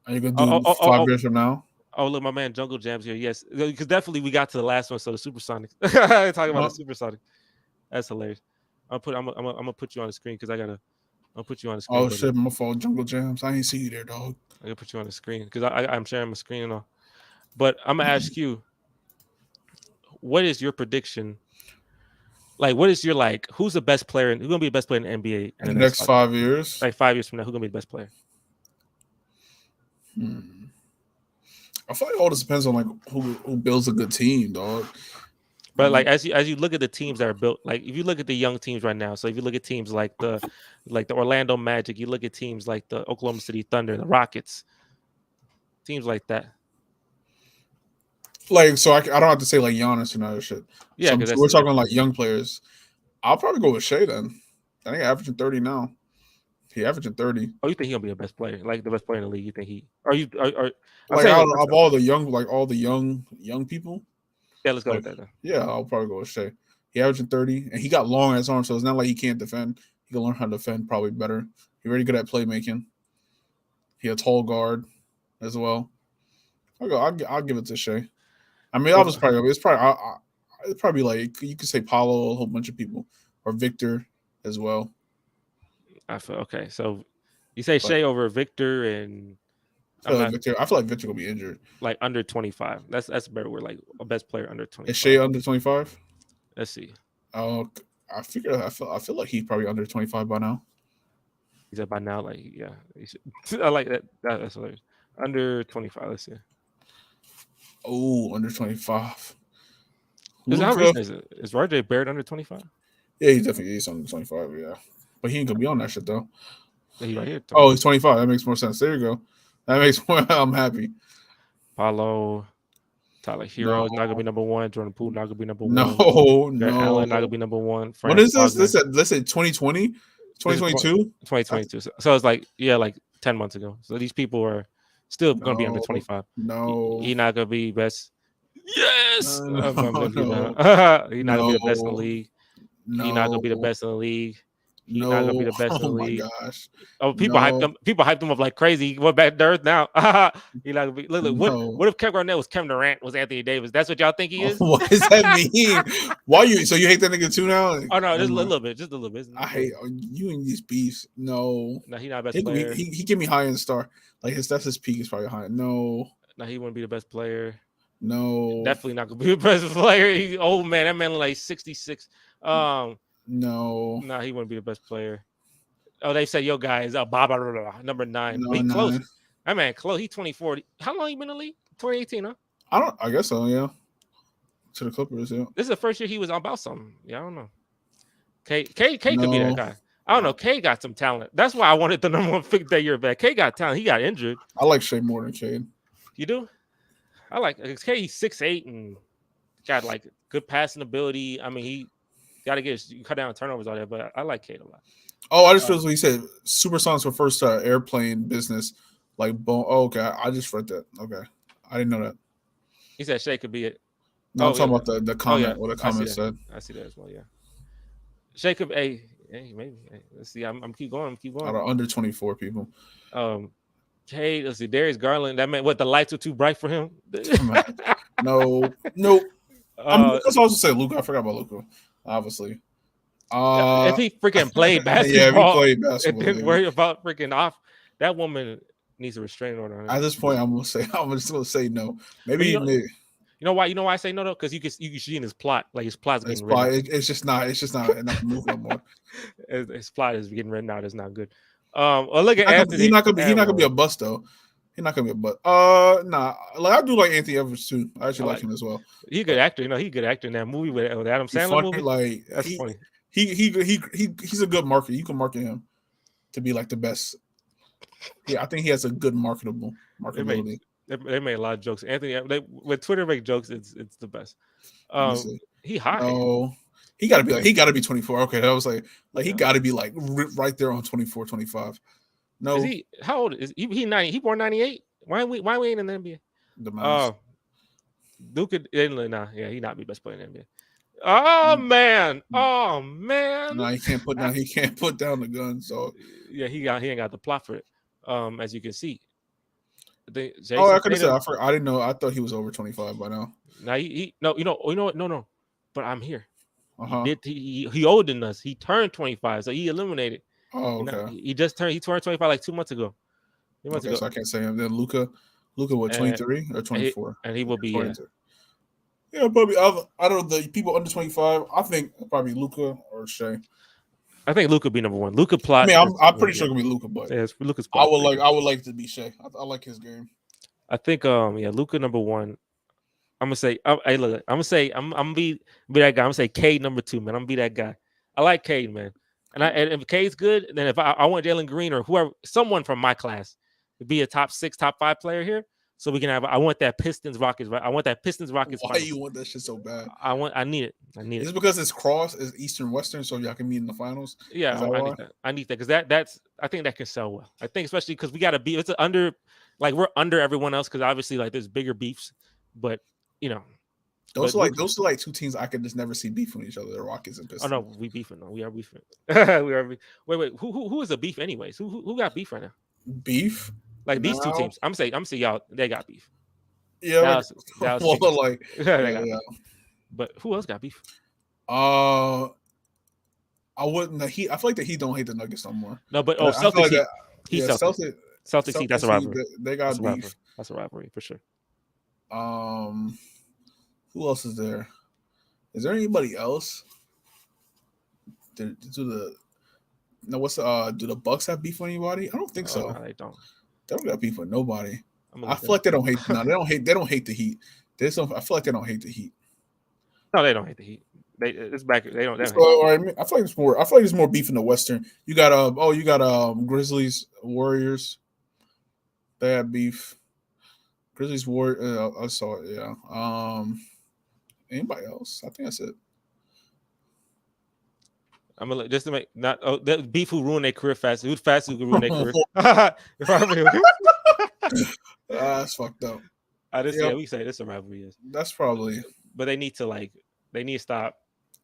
Speaker 1: Are you gonna do 5 years from now?
Speaker 2: Oh, look, my man Jungle Jam's here. Yes, because definitely we got to the last one. So the Supersonics. Talking about the Supersonics. That's hilarious. I'm gonna put you on the screen because I'll put you on the screen.
Speaker 1: Oh shit, my fault, Jungle Jams. I ain't see you there, dog.
Speaker 2: I'm gonna put you on the screen because I'm sharing my screen and all. But I'm gonna ask you, what is your prediction? Like, what is your who's the best player? Who's gonna be the best player in the NBA
Speaker 1: in the next 5 years?
Speaker 2: Like 5 years from now, who's gonna be the best player?
Speaker 1: I feel like all this depends on who builds a good team, dog.
Speaker 2: But as you look at the teams that are built, like if you look at the young teams right now, so if you look at teams like the Orlando Magic, you look at teams like the Oklahoma City Thunder, the Rockets, teams like that.
Speaker 1: So I don't have to say Giannis and other shit. Yeah, so we're talking like young players. I'll probably go with Shea then. I think averaging 30 now. He averaging 30.
Speaker 2: Oh, you think he'll be the best player, like the best player in the league? You think he? Are you?
Speaker 1: Of all the young people.
Speaker 2: Yeah, let's go with that then.
Speaker 1: Yeah, I'll probably go with Shea. He averaging 30, and he got long ass arms, so it's not like he can't defend. He can learn how to defend probably better. He's really good at playmaking. He a tall guard as well. I'll give it to Shea. I mean, it's probably like you could say Paulo, a whole bunch of people, or Victor as well.
Speaker 2: I feel okay. So you say Shea over Victor, and
Speaker 1: I feel like Victor will be injured.
Speaker 2: Like under 25. That's a better word. Like a best player under 25.
Speaker 1: Is Shea under 25?
Speaker 2: Let's see.
Speaker 1: Oh, I feel like he's probably under 25 by now.
Speaker 2: He's by now, yeah. I like that. That's hilarious. Under 25. Let's see.
Speaker 1: Oh, under 25.
Speaker 2: Is RJ Barrett under 25?
Speaker 1: Yeah, he definitely is under 25. Yeah, but he ain't gonna be on that shit though.
Speaker 2: He's right here.
Speaker 1: 25. Oh, he's 25. That makes more sense. There you go. That makes more. I'm happy.
Speaker 2: Paulo, Tyler Hero is not gonna be number 1. Jordan Poole not gonna be number 1.
Speaker 1: No.
Speaker 2: Allen not gonna be number 1.
Speaker 1: What is this? Let's say 2020, 2022,
Speaker 2: 2022. So it's like 10 months ago. So these people are still gonna be under 25.
Speaker 1: No,
Speaker 2: he's not gonna be best. Yes,
Speaker 1: no.
Speaker 2: He's not gonna be the best in the league.
Speaker 1: No.
Speaker 2: He's not gonna be the best in the league. He's not gonna be
Speaker 1: No.
Speaker 2: the best in
Speaker 1: Oh
Speaker 2: the
Speaker 1: my
Speaker 2: league.
Speaker 1: gosh.
Speaker 2: Oh, people hyped
Speaker 1: No.
Speaker 2: him. People hyped him up like crazy. He went back to earth now. He not gonna be. Look,
Speaker 1: No.
Speaker 2: what if Kevin Garnett was Kevin Durant was Anthony Davis? That's what y'all think he is?
Speaker 1: What does that mean? Why you? So you hate that nigga too now?
Speaker 2: Oh no, just a little bit, just a little bit.
Speaker 1: I hate you and these beefs. No.
Speaker 2: No, he not best player.
Speaker 1: He give me high end star. Like that's his peak is probably high. No.
Speaker 2: No, he wouldn't be the best player.
Speaker 1: No.
Speaker 2: Definitely not gonna be the best player. He old man. That man like 66.
Speaker 1: No.
Speaker 2: No, he wouldn't be the best player. Oh, they said your guy is Bob number 9.
Speaker 1: No,
Speaker 2: He
Speaker 1: 9.
Speaker 2: close. That man close. He 24. How long he been in the league? 2018, huh?
Speaker 1: I guess so, yeah. To the Clippers, yeah.
Speaker 2: This is the first year he was about something. Yeah, I don't know. K could be that guy. I don't know. K got some talent. That's why I wanted the number 1 pick that year back. K got talent. He got injured.
Speaker 1: I like Shea more than Cade.
Speaker 2: You do? I like K. He's 6'8" and got like good passing ability. I mean, he got to get cut down turnovers all that. But I like Cade a lot.
Speaker 1: Oh, I just realized what he said. Supersonics for first airplane business. Like, okay. I just read that. Okay. I didn't know that.
Speaker 2: He said Shea could be it.
Speaker 1: No, I'm talking about the comment. What the comment said.
Speaker 2: I see that as well. Yeah. Shea could. Hey, maybe. Hey, let's see. I'm keep going.
Speaker 1: Out of under 24 people.
Speaker 2: Hey, let's see. Darius Garland. That meant what? The lights were too bright for him.
Speaker 1: No. I was also say Luka. I forgot about Luka. Obviously.
Speaker 2: If he freaking played basketball,
Speaker 1: yeah, if he played basketball,
Speaker 2: and didn't worry about freaking off, that woman needs a restraining order on her.
Speaker 1: At this point, I'm just gonna say no. Maybe
Speaker 2: you know why? You know why I say no though? Because you can see in his plot, like his plot's getting written out.
Speaker 1: It's just not enough to move no more.
Speaker 2: His plot is getting written out. It's not good. Well, look at Anthony.
Speaker 1: He's not gonna be a bust though. He's not gonna be a bust. Nah. Like I do like Anthony Edwards too. I actually like him as well.
Speaker 2: He's a good actor. You know, he's a good actor in that movie with Adam Sandler movie.
Speaker 1: Like
Speaker 2: that's funny.
Speaker 1: He's a good marketer. You can market him to be like the best. Yeah, I think he has a good marketability.
Speaker 2: They made a lot of jokes. Anthony, when Twitter make jokes, it's the best. He hot.
Speaker 1: No, he got to be 24. Okay, that was like he got to be like right there on 24, 25. No,
Speaker 2: is he? How old is he? 90. He born 98. Why we ain't in the NBA?
Speaker 1: The Mavs.
Speaker 2: Luka, nah, yeah, he not be best player in the NBA. Oh man!
Speaker 1: No, he can't put down the gun. So
Speaker 2: yeah, he ain't got the plot for it. As you can see.
Speaker 1: I could have said I didn't know. I thought he was over 25 by now.
Speaker 2: Now no. But I'm here.
Speaker 1: Uh-huh.
Speaker 2: He older than us. He turned 25, so he eliminated.
Speaker 1: Oh, okay.
Speaker 2: He turned 25 like 2 months ago.
Speaker 1: So I can't say him. Then Luka, what 23 or 24?
Speaker 2: And he will be.
Speaker 1: Yeah, probably out of the people under 25, I think probably Luka or Shea.
Speaker 2: I think Luka be number 1. Luka plot.
Speaker 1: I mean, I'm pretty sure it'll be Luka, but
Speaker 2: Luka's
Speaker 1: plot. I would like to be Shea. I like his game.
Speaker 2: I think Luka number 1. I'm gonna say, hey, look, I'm gonna be that guy. I'm gonna say Cade number 2, man. I'm gonna be that guy. I like Cade, man. And if Cade's good, then if I want Jalen Green or whoever, someone from my class to be a top 6, top 5 player here. So we can have. I want that Pistons Rockets. Right. I want that Pistons Rockets.
Speaker 1: Why finals. You want that shit so bad?
Speaker 2: I need it.
Speaker 1: Is it because it's cross is Eastern Western, so y'all can meet in the finals?
Speaker 2: Yeah, I need that because that's. I think that can sell well. I think especially because we got to be. It's under, like we're under everyone else because obviously like there's bigger beefs, but you know.
Speaker 1: Those are like 2 teams I could just never see beefing each other. The Rockets and Pistons.
Speaker 2: Oh no, we beefing. No, we are beefing. Wait. Who is the beef anyways? Who got beef right now?
Speaker 1: Beef.
Speaker 2: Like these 2 teams, I'm saying y'all they got beef.
Speaker 1: Yeah,
Speaker 2: Dallas
Speaker 1: yeah.
Speaker 2: But who else got beef?
Speaker 1: I wouldn't. I feel like the Heat don't hate the Nuggets no more.
Speaker 2: No, but Celtics. Celtics Heat. That's a rivalry.
Speaker 1: They got beef.
Speaker 2: That's a rivalry for sure.
Speaker 1: Who else is there? Is there anybody else? Do the Bucks have beef with anybody? I don't think so.
Speaker 2: No, they don't.
Speaker 1: They don't got beef with nobody. I feel like they don't hate. No, they don't hate. They don't hate the Heat. I feel like they don't hate the Heat.
Speaker 2: No, they don't hate the Heat. It's back. They don't. I
Speaker 1: feel like it's more beef in the Western. You got Grizzlies, Warriors. They have beef. Grizzlies, Warriors. I saw it. Yeah. Anybody else? I think that's it.
Speaker 2: I'm gonna just to make not that beef who ruined their career fast. Who's fast who can ruin their career?
Speaker 1: That's fucked up.
Speaker 2: Yeah, we say this a rivalry is.
Speaker 1: That's probably.
Speaker 2: But they need to stop.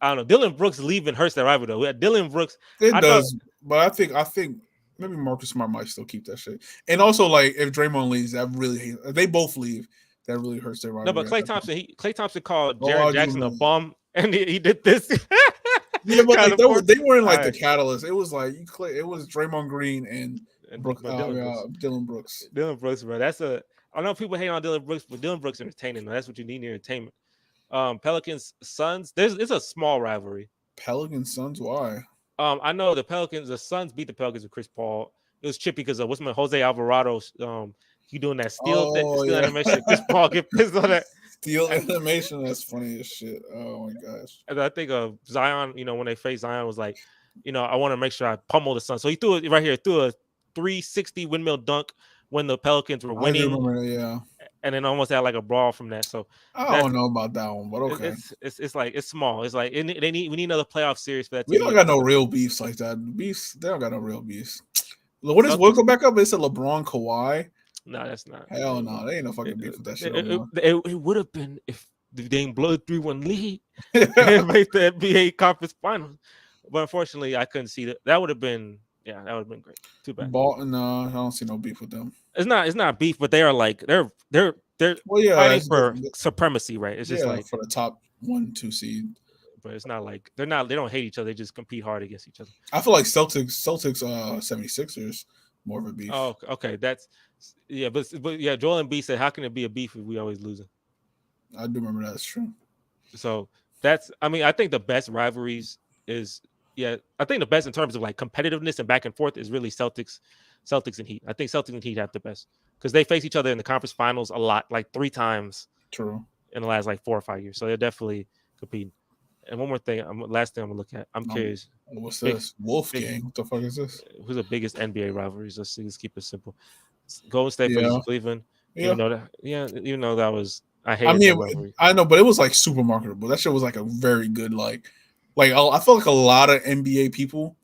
Speaker 2: I don't know. Dylan Brooks leaving hurts that rivalry though. We had Dylan Brooks.
Speaker 1: It
Speaker 2: I thought
Speaker 1: does, but I think maybe Marcus Smart might still keep that shit. And also, like if Draymond leaves, that really hate. If they both leave, that really hurts their
Speaker 2: no, but
Speaker 1: rivalry.
Speaker 2: Clay Thompson called
Speaker 1: Oh,
Speaker 2: Jaren
Speaker 1: I do
Speaker 2: Jackson a
Speaker 1: remember.
Speaker 2: bum, and he did this.
Speaker 1: Yeah, but
Speaker 2: kind
Speaker 1: like
Speaker 2: of part.
Speaker 1: they weren't like
Speaker 2: All
Speaker 1: the
Speaker 2: right.
Speaker 1: catalyst. It was like it was Draymond Green and
Speaker 2: But Dylan Brooks.
Speaker 1: Dylan Brooks.
Speaker 2: Dylan Brooks, bro. That's a. I know people hate on Dylan Brooks, but Dylan Brooks entertaining. That's what you need in entertainment. Pelicans Suns. It's a small rivalry.
Speaker 1: Pelicans Suns. Why?
Speaker 2: I know the Suns beat the Pelicans with Chris Paul. It was chippy because of what's my Jose Alvarado. He doing that steal
Speaker 1: Oh
Speaker 2: steal
Speaker 1: yeah,
Speaker 2: animation. Chris Paul get pissed on that.
Speaker 1: steel animation. That's funny as shit. Oh my gosh.
Speaker 2: And I think Zion, when they faced Zion, was like, I want to make sure I pummel the Suns. So he threw it right here, threw a 360 windmill dunk when the Pelicans were
Speaker 1: I do
Speaker 2: winning,
Speaker 1: remember that. Yeah.
Speaker 2: and then almost had like a brawl from that. So
Speaker 1: I don't know about that one, but okay.
Speaker 2: It's like it's small. It's like we need another playoff series for that.
Speaker 1: We don't got no real beefs like that. Beefs, they don't got no real beefs. What is we'll go back up? It's a LeBron Kawhi.
Speaker 2: No, that's not.
Speaker 1: Hell no, they ain't no fucking beef with that shit.
Speaker 2: It would have been if they didn't blow the 3-1 lead and make the NBA conference finals. But unfortunately, I couldn't see that. That would have been great. Too bad.
Speaker 1: No, I don't see no beef with them.
Speaker 2: It's not beef, but they are like they're fighting for supremacy, right? It's just like
Speaker 1: for the top 1-2 seed.
Speaker 2: But it's not like they don't hate each other. They just compete hard against each other.
Speaker 1: I feel like Celtics 76ers more of a beef.
Speaker 2: Oh, okay. That's but yeah, Joel Embiid said, how can it be a beef if we always losing?
Speaker 1: I do remember that's true.
Speaker 2: So I think the best rivalries is I think the best in terms of like competitiveness and back and forth is really Celtics and Heat. I think Celtics and Heat have the best because they face each other in the conference finals a lot, like 3 times.
Speaker 1: True.
Speaker 2: In the last like 4 or 5 years. So they're definitely competing. And one more thing, last thing I'm gonna look at. I'm curious.
Speaker 1: What's this? Wolfgang. What the fuck is this?
Speaker 2: Who's the biggest NBA rivalries? Let's keep it simple. Golden State versus Cleveland.
Speaker 1: Yeah.
Speaker 2: Even though that was I
Speaker 1: know, but it was like super marketable. That shit was like a very good like I feel like a lot of NBA people,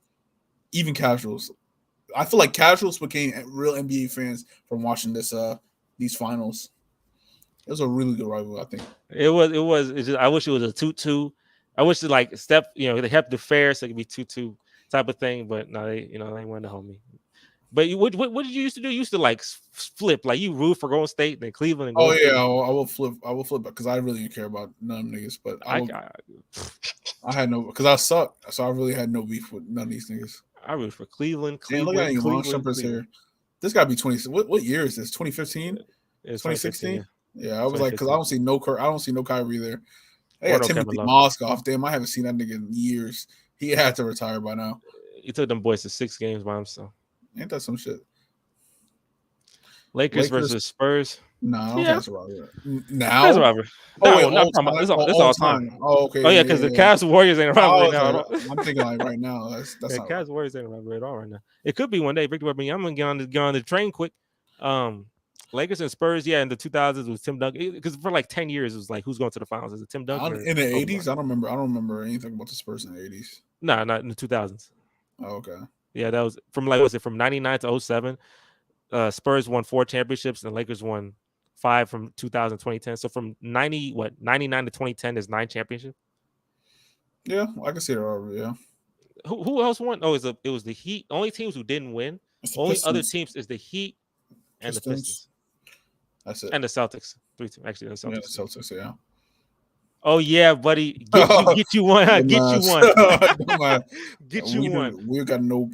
Speaker 1: even casuals, I feel like casuals became real NBA fans from watching these finals. It was a really good rivalry, I think.
Speaker 2: It was. It's just, I wish it was a 2-2. I wish it like they kept the fair so it could be 2-2 type of thing. But no, they wanted to hold me. But what did you used to do? You used to like flip, like you root for Golden State, then Cleveland. And Golden State.
Speaker 1: I will flip. I will flip because I really didn't care about none of them niggas. But I had no because I suck, so I really had no beef with none of these niggas.
Speaker 2: I root for Cleveland.
Speaker 1: Look at Cleveland here. This got to be 20. What year is this? 2015? 2016? Yeah, I was like, because I don't see no Kyrie there. They got Timothy Mozgov. Damn, I haven't seen that nigga in years. He had to retire by now.
Speaker 2: He took them boys to 6 games by himself.
Speaker 1: Ain't that some shit?
Speaker 2: Lakers versus Spurs.
Speaker 1: No, I don't think that's a rivalry. Now?
Speaker 2: That's a rivalry. It's all time.
Speaker 1: Oh, okay.
Speaker 2: Oh, yeah, because the Cavs Warriors ain't a rivalry now.
Speaker 1: I'm thinking like right now. That's
Speaker 2: Cavs Warriors ain't a rivalry at all right now. It could be one day. Victor Wembanyama, I'm going to get on the train quick. Lakers and Spurs, in the 2000s was Tim Duncan. Because for like 10 years, it was like, who's going to the finals? Is it Tim Duncan?
Speaker 1: In the 80s? I don't remember anything about the Spurs in the 80s.
Speaker 2: No, not in the 2000s.
Speaker 1: Oh, okay.
Speaker 2: Yeah, that was from 99 to 07. Spurs won 4 championships and Lakers won 5 from 2000 to 2010. So from 99 to 2010 is 9 championships.
Speaker 1: Yeah, I can see that already. Yeah.
Speaker 2: Who else won? Oh, it was the Heat. Only teams who didn't win. Only other teams is the Heat and the Pistons.
Speaker 1: That's it.
Speaker 2: And the Celtics. 3 teams. Actually, the Celtics.
Speaker 1: Yeah, the Celtics, yeah.
Speaker 2: Oh yeah, buddy. Get you one. Get you one. Get you one.
Speaker 1: We got no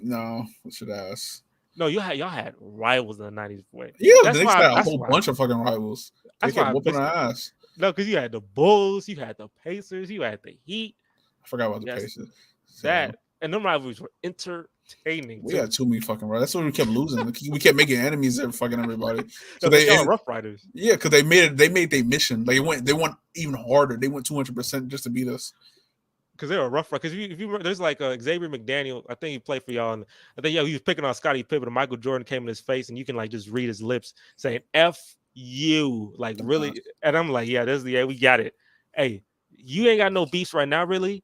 Speaker 1: what should I ask?
Speaker 2: No, y'all had rivals in the 90s.
Speaker 1: Yeah, the Knicks had a whole bunch of fucking rivals. They kept whooping our ass.
Speaker 2: No, because you had the Bulls, you had the Pacers, you had the Heat.
Speaker 1: I forgot about the Pacers.
Speaker 2: And them rivalries were entertaining.
Speaker 1: We had too many fucking rivals. That's why we kept losing. We kept making enemies and fucking everybody. So
Speaker 2: they were Rough Riders.
Speaker 1: Yeah, because they made their mission. Like they went even harder. They went 200% just to beat us.
Speaker 2: Because they were rough. Because if you remember, there's like Xavier McDaniel. I think he played for y'all. And I think he was picking on Scottie Pippen. And Michael Jordan came in his face, and you can like just read his lips saying "F you," like really. And I'm like, we got it. Hey, you ain't got no beefs right now, really.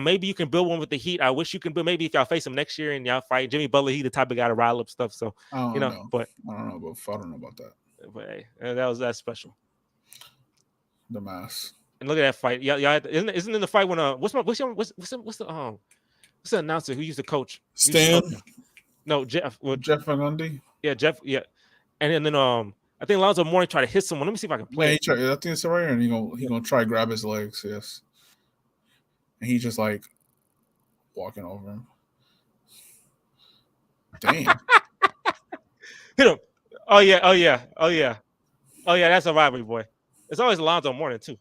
Speaker 2: Maybe you can build one with the Heat. I wish you can build. Maybe if y'all face them next year and y'all fight Jimmy Butler, he the type of guy to rile up stuff. So
Speaker 1: but I don't know about that.
Speaker 2: But hey, that's special.
Speaker 1: The mask.
Speaker 2: And look at that fight. Yeah. Isn't in the fight when what's the announcer who used to coach? He used to
Speaker 1: Stan,
Speaker 2: coach. No, Jeff.
Speaker 1: Jeff Van Gundy.
Speaker 2: Yeah, Jeff. Yeah, and then I think Alonzo Mourning tried to hit someone. Let me see if I can play.
Speaker 1: Yeah,
Speaker 2: it.
Speaker 1: I think it's right here, and he gonna try to grab his legs. Yes, and he's just like walking over him. Damn.
Speaker 2: Hit him. Oh yeah. That's a rivalry, boy. It's always Alonzo Mourning too.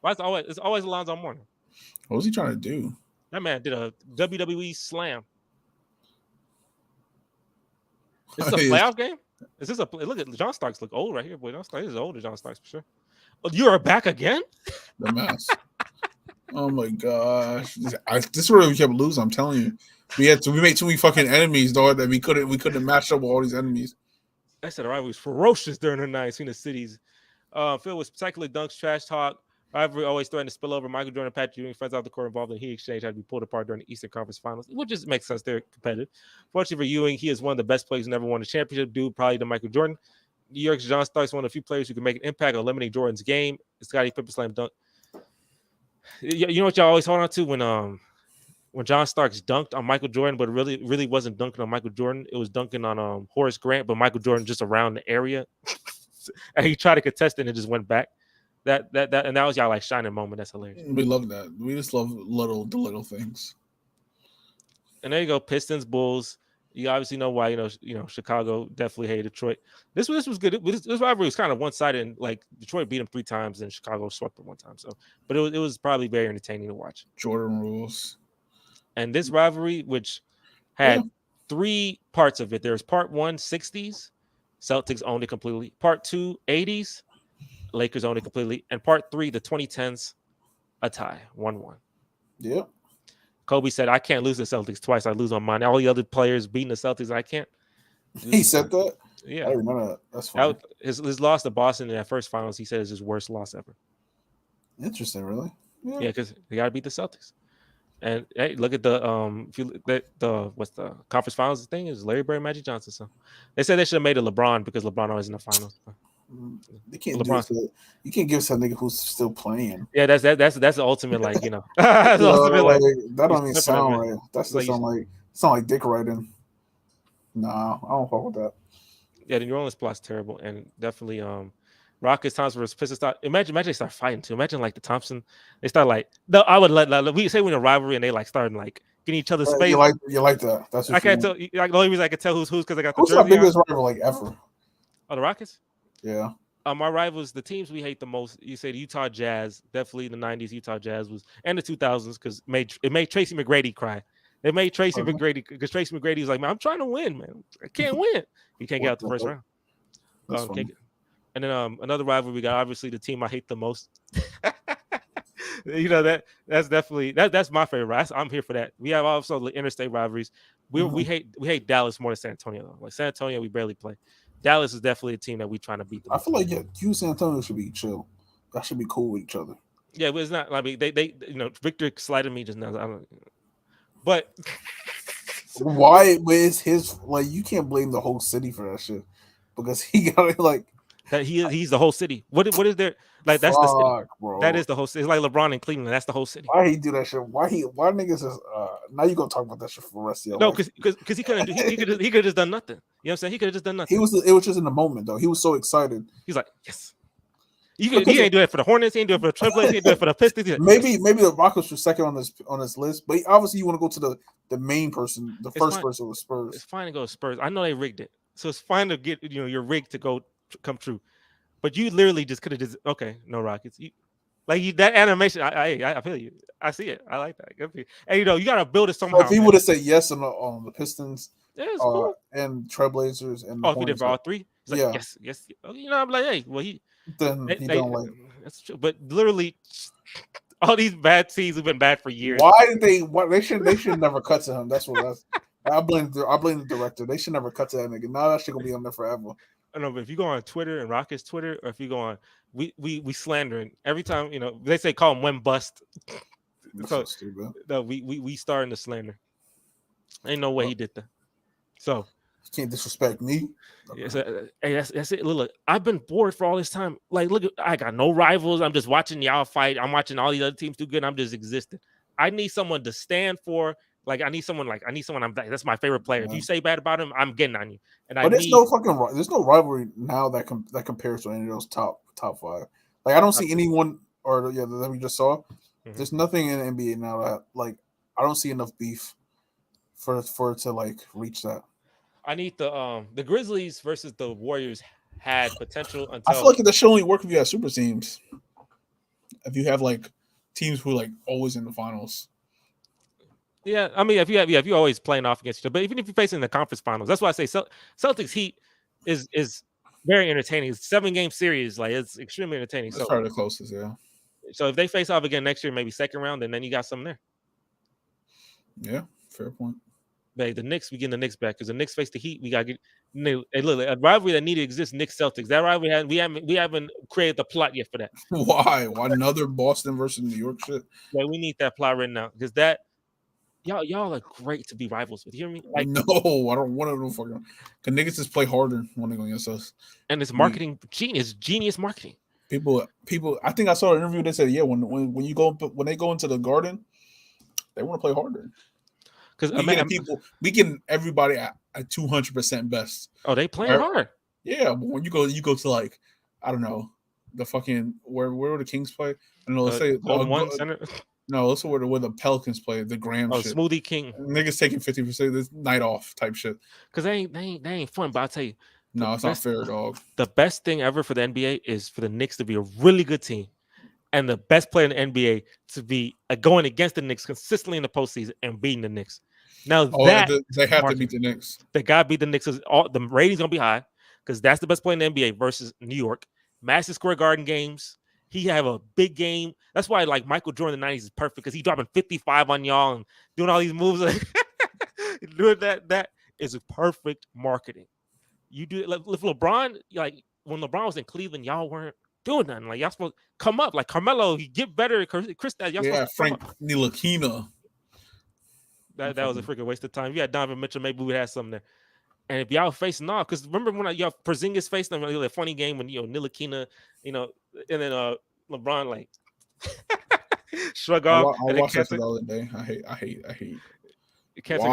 Speaker 2: Why it's always Alonzo Mourning?
Speaker 1: What was he trying to do?
Speaker 2: That man did a WWE slam. Is this a playoff game? Is this a look at John Starks look old right here, boy? John Starks is older. John Starks for sure. Oh, you are back again?
Speaker 1: The mess. Oh my gosh! This is where we kept losing. I'm telling you, we made too many fucking enemies, dog. That we couldn't match up with all these enemies.
Speaker 2: I said the rivalry was ferocious during the night between the cities. Phil was spectacular dunks, trash talk. Rivalry always threatened to spill over. Michael Jordan and Patrick Ewing, friends off the court involved in the heat exchange, had to be pulled apart during the Eastern Conference Finals, which just makes sense. They're competitive. Fortunately for Ewing, he is one of the best players who never won a championship, due probably to Michael Jordan. New York's John Starks, one of the few players who can make an impact on limiting Jordan's game. Scottie Pippen slam dunk. You know what y'all always hold on to when John Starks dunked on Michael Jordan, but really wasn't dunking on Michael Jordan. It was dunking on Horace Grant, but Michael Jordan just around the area. And he tried to contest it and it just went back. That was y'all like shining moment. That's hilarious.
Speaker 1: We love that. We just love the little things.
Speaker 2: And there you go, Pistons, Bulls. You obviously know why. Chicago definitely hated Detroit. This was good. This rivalry was kind of one sided, and like Detroit beat them 3 times, and Chicago swept them 1 time. So, but it was probably very entertaining to watch.
Speaker 1: Jordan rules.
Speaker 2: And this rivalry, which had 3 parts of it. There's part 1, 60s, Celtics owned it completely. Part 2, 80s, Lakers owned it completely. And part 3, the 2010s, a tie, 1-1.
Speaker 1: Yep.
Speaker 2: Kobe said, I can't lose the Celtics twice. I lose on mine. All the other players beating the Celtics, I can't.
Speaker 1: He said that?
Speaker 2: Yeah.
Speaker 1: I remember that. That's fine.
Speaker 2: His loss to Boston in that first finals, he said, is his worst loss ever.
Speaker 1: Interesting, really?
Speaker 2: Yeah, because they got to beat the Celtics. And hey, look at the what's the conference finals thing is Larry Bird, Magic Johnson. So they said they should have made it LeBron because LeBron always in the finals.
Speaker 1: They can't do it. You can't give some nigga who's still playing.
Speaker 2: Yeah, that's the ultimate, like,
Speaker 1: that don't even sound right. That's just sound like dick writing. Nah, I don't fuck with that.
Speaker 2: Yeah, the New Orleans plot's terrible, and definitely Rockets, Thompson versus Pistons. Imagine they start fighting too. Imagine like the Thompson, they start like I would let we say we're in a rivalry and they like starting like getting each other's space.
Speaker 1: You like that? That's what
Speaker 2: I can't tell. Like, the only reason I can tell who's because I got the
Speaker 1: who's
Speaker 2: jersey.
Speaker 1: Who's my biggest rival like ever?
Speaker 2: Oh, the Rockets.
Speaker 1: Yeah.
Speaker 2: Our rivals, the teams we hate the most. You say the Utah Jazz, definitely the '90s. Utah Jazz was, and the 2000s because it made Tracy McGrady cry. They made Tracy McGrady because Tracy McGrady was like, man, I'm trying to win, man. I can't win. He can't get out the first round. And then another rivalry we got, obviously the team I hate the most. That's definitely that's my favorite. Right? I'm here for that. We have also the interstate rivalries. We hate Dallas more than San Antonio though. Like San Antonio, we barely play. Dallas is definitely a team that we're trying to beat.
Speaker 1: I feel like you San Antonio should be chill. That should be cool with each other.
Speaker 2: Yeah, but it's not. I mean, they Victor slighted me just now. I don't. But
Speaker 1: why? But it's his. Like, you can't blame the whole city for that shit because he got it like.
Speaker 2: That he's the whole city. What is there like? That's the city. Bro. That is the whole city. It's like LeBron in Cleveland. That's the whole city.
Speaker 1: Why he do that shit? Why niggas is now you gonna talk about that shit for the rest of your life?
Speaker 2: No, because he couldn't. He could have just done nothing. You know what I'm saying? He could have just done nothing.
Speaker 1: It was just in the moment though. He was so excited.
Speaker 2: He's like, yes. He ain't do it for the Hornets. He ain't do it for the Trailblazers. He ain't do it for the Pistons. Like,
Speaker 1: maybe the Rockets were second on this list, but obviously you want to go to the main person, the first person with Spurs.
Speaker 2: It's fine to go to Spurs. I know they rigged it, so it's fine to get your rig to come true. But you literally just could have just no Rockets. That animation. I feel you. I see it. I like that. And you got to build it somehow.
Speaker 1: So if he would have said yes on the Pistons,
Speaker 2: cool.
Speaker 1: and Trailblazers, and
Speaker 2: if he did for all 3, he's like, yes. I'm like, hey, well he don't like. That's true. But literally, all these bad teams have been bad for years.
Speaker 1: Why did they? They should never cut to him. That's what that's. I blame the director. They should never cut to that nigga. Now that shit gonna be on there forever.
Speaker 2: I know, but if you go on Twitter and Rockets Twitter, or if you go on, we slandering every time. They say call him Wem Bust. So no, we starting to slander. Ain't no way he did that. So
Speaker 1: You can't disrespect me.
Speaker 2: Yeah, so, hey, that's it. Look, I've been bored for all this time. Like, look, I got no rivals. I'm just watching y'all fight. I'm watching all these other teams do good. And I'm just existing. I need someone to stand for. Like, I need someone. That's my favorite player. If you say bad about him, I'm getting on you. And I
Speaker 1: But
Speaker 2: need.
Speaker 1: there's no rivalry now that compares to any of those top five. Like I don't see anyone that we just saw.
Speaker 2: Mhm.
Speaker 1: There's nothing in the NBA now that like I don't see enough beef for it to like reach that.
Speaker 2: I need the Grizzlies versus the Warriors had potential
Speaker 1: I feel
Speaker 2: until
Speaker 1: like that should only work if you have super teams. If you have like teams who are like always in the finals.
Speaker 2: yeah. I mean, if you always playing off against each other, but even if you're facing the conference finals, that's why I say Celtics Heat is very entertaining. It's a 7-game series, like it's extremely entertaining.
Speaker 1: That's probably the closest, yeah.
Speaker 2: So if they face off again next year, maybe second round, and then you got something there.
Speaker 1: Yeah, fair point.
Speaker 2: But the Knicks, we getting the Knicks back because the Knicks face the Heat. We got to get hey, look, a rivalry that needed to exist. Knicks Celtics. That rivalry we haven't created the plot yet for that.
Speaker 1: Why? Why another Boston versus New York shit?
Speaker 2: Like we need that plot right now because that y'all are great to be rivals with. You hear me? Like
Speaker 1: no, I don't want to fucking. Cause niggas just play harder when they go against us.
Speaker 2: And it's marketing genius marketing.
Speaker 1: People. I think I saw an interview that said, yeah, when they go into the Garden, they want to play harder. Because we getting everybody at 200% best.
Speaker 2: Oh, they playing hard.
Speaker 1: Yeah, but when you go to like I don't know the fucking where do the Kings play? I don't know. Let's say
Speaker 2: One Center.
Speaker 1: No, let's say where the Pelicans play the Graham shit.
Speaker 2: Smoothie King.
Speaker 1: Niggas taking 50% this night off type shit.
Speaker 2: Because they ain't fun. But I'll tell you,
Speaker 1: no, it's not fair, dog.
Speaker 2: The best thing ever for the NBA is for the Knicks to be a really good team. And the best player in the NBA to be going against the Knicks consistently in the postseason and beating the Knicks. Now
Speaker 1: they have to beat the Knicks.
Speaker 2: They got to beat the Knicks. The ratings gonna be high because that's the best player in the NBA versus New York. Madison Square Garden games. He have a big game. That's why like Michael Jordan in the 90s is perfect because he dropping 55 on y'all and doing all these moves. Doing that is perfect marketing. You do like if LeBron, like when LeBron was in Cleveland, y'all weren't doing nothing. Like y'all supposed to come up. Like Carmelo, he get better. Chris,
Speaker 1: y'all Frank Ntilikina.
Speaker 2: That was a freaking waste of time. If you had Donovan Mitchell, maybe we would have something there. And if y'all facing off, because remember when y'all Porzingis faced them, a funny game when Ntilikina, and then LeBron like shrug off.
Speaker 1: I watched that the other day. I hate.
Speaker 2: Cancer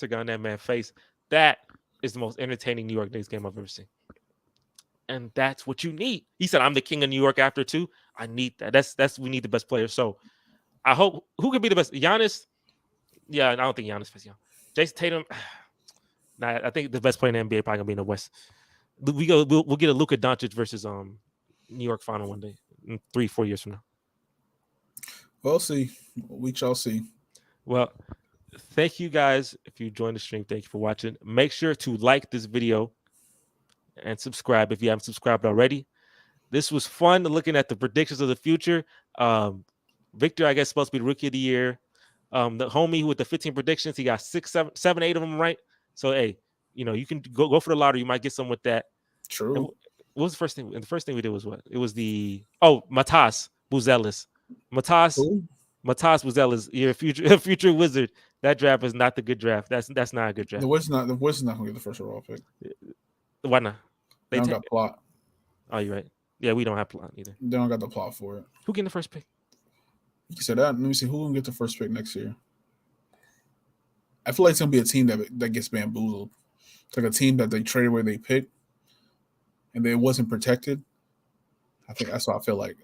Speaker 2: got on that man's face. That is the most entertaining New York Knicks game I've ever seen. And that's what you need. He said, "I'm the king of New York after 2." I need that. That's we need the best player. So I hope who can be the best. Giannis. Yeah, I don't think Giannis fits y'all. Jason Tatum. Nah, I think the best player in the NBA probably gonna be in the West. We'll get a Luka Doncic versus New York final one day, 3-4 years from now.
Speaker 1: We'll see. We shall see.
Speaker 2: Well, thank you guys. If you joined the stream, thank you for watching. Make sure to like this video and subscribe if you haven't subscribed already. This was fun looking at the predictions of the future. Victor, I guess, supposed to be the rookie of the year. The homie with the 15 predictions, he got 7, 8 of them right. So hey, you can go for the lottery. You might get some with that.
Speaker 1: True.
Speaker 2: And what was the first thing? And the first thing we did was what? It was Matas Buzelis. Matas Buzelis, your future wizard. That draft is not the good draft. That's not a good draft.
Speaker 1: The Wizards not gonna get the first overall pick.
Speaker 2: Why not?
Speaker 1: They don't got plot.
Speaker 2: Oh, you're right. Yeah, we don't have plot either.
Speaker 1: They don't got the plot for it.
Speaker 2: Who getting the first pick?
Speaker 1: You said that. Let me see who will get the first pick next year. I feel like it's gonna be a team that gets bamboozled. It's like a team that they traded where they picked, and it wasn't protected. I think that's what I feel like.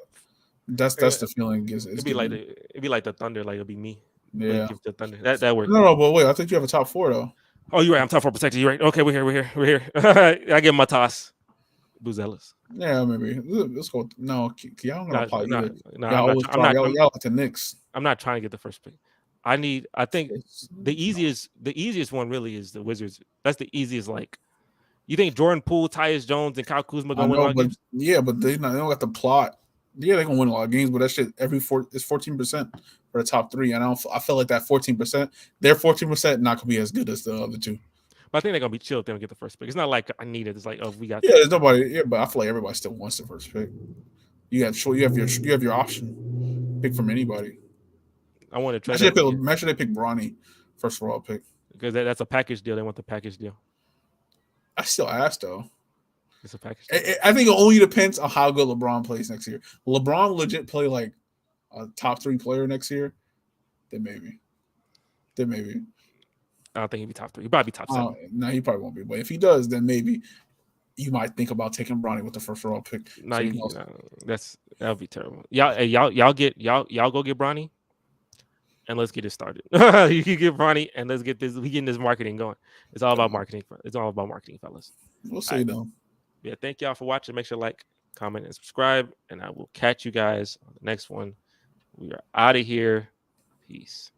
Speaker 1: That's the feeling. It'd be
Speaker 2: like the Thunder. Like it'll be me.
Speaker 1: Yeah,
Speaker 2: give the Thunder. That works.
Speaker 1: No, but wait. I think you have a top 4 though.
Speaker 2: Oh, you're right. I'm top 4 protected. You're right. Okay, we're here. I give my toss. Buzelis.
Speaker 1: Yeah, maybe. Let's go. No, y'all don't apply either.
Speaker 2: Y'all
Speaker 1: like the Knicks.
Speaker 2: I'm not trying to get the first pick. I think the easiest one really is the Wizards. That's the easiest. Like, you think Jordan Poole, Tyus Jones, and Kyle Kuzma gonna win a lot of games?
Speaker 1: Yeah, but they don't got the plot. Yeah, they're gonna win a lot of games, but that shit it's 14% for the top 3. And I feel like that 14%, their 14% not gonna be as good as the other 2.
Speaker 2: But I think they're gonna be chill if they don't get the first pick. It's not like I need it. It's like, oh, we got.
Speaker 1: Yeah, there's nobody. Yeah, but I feel like everybody still wants the first pick. You have your option. Pick from anybody.
Speaker 2: I want to try.
Speaker 1: Actually, they pick Bronny first overall pick.
Speaker 2: because that's a package deal. They want the package deal.
Speaker 1: I still ask though.
Speaker 2: It's a package deal.
Speaker 1: I think it only depends on how good LeBron plays next year. LeBron legit play like a top 3 player next year, then maybe.
Speaker 2: I don't think he'd be top 3. He'd probably be top 7.
Speaker 1: No, he probably won't be. But if he does, then maybe you might think about taking Bronny with the first round pick.
Speaker 2: No, that would be terrible. Y'all go get Bronny, and let's get it started. You can get Bronny, and let's get this. We getting this marketing going. It's all about marketing. It's all about marketing, fellas.
Speaker 1: We'll see though.
Speaker 2: Yeah, thank y'all for watching. Make sure to like, comment, and subscribe, and I will catch you guys on the next one. We are out of here. Peace.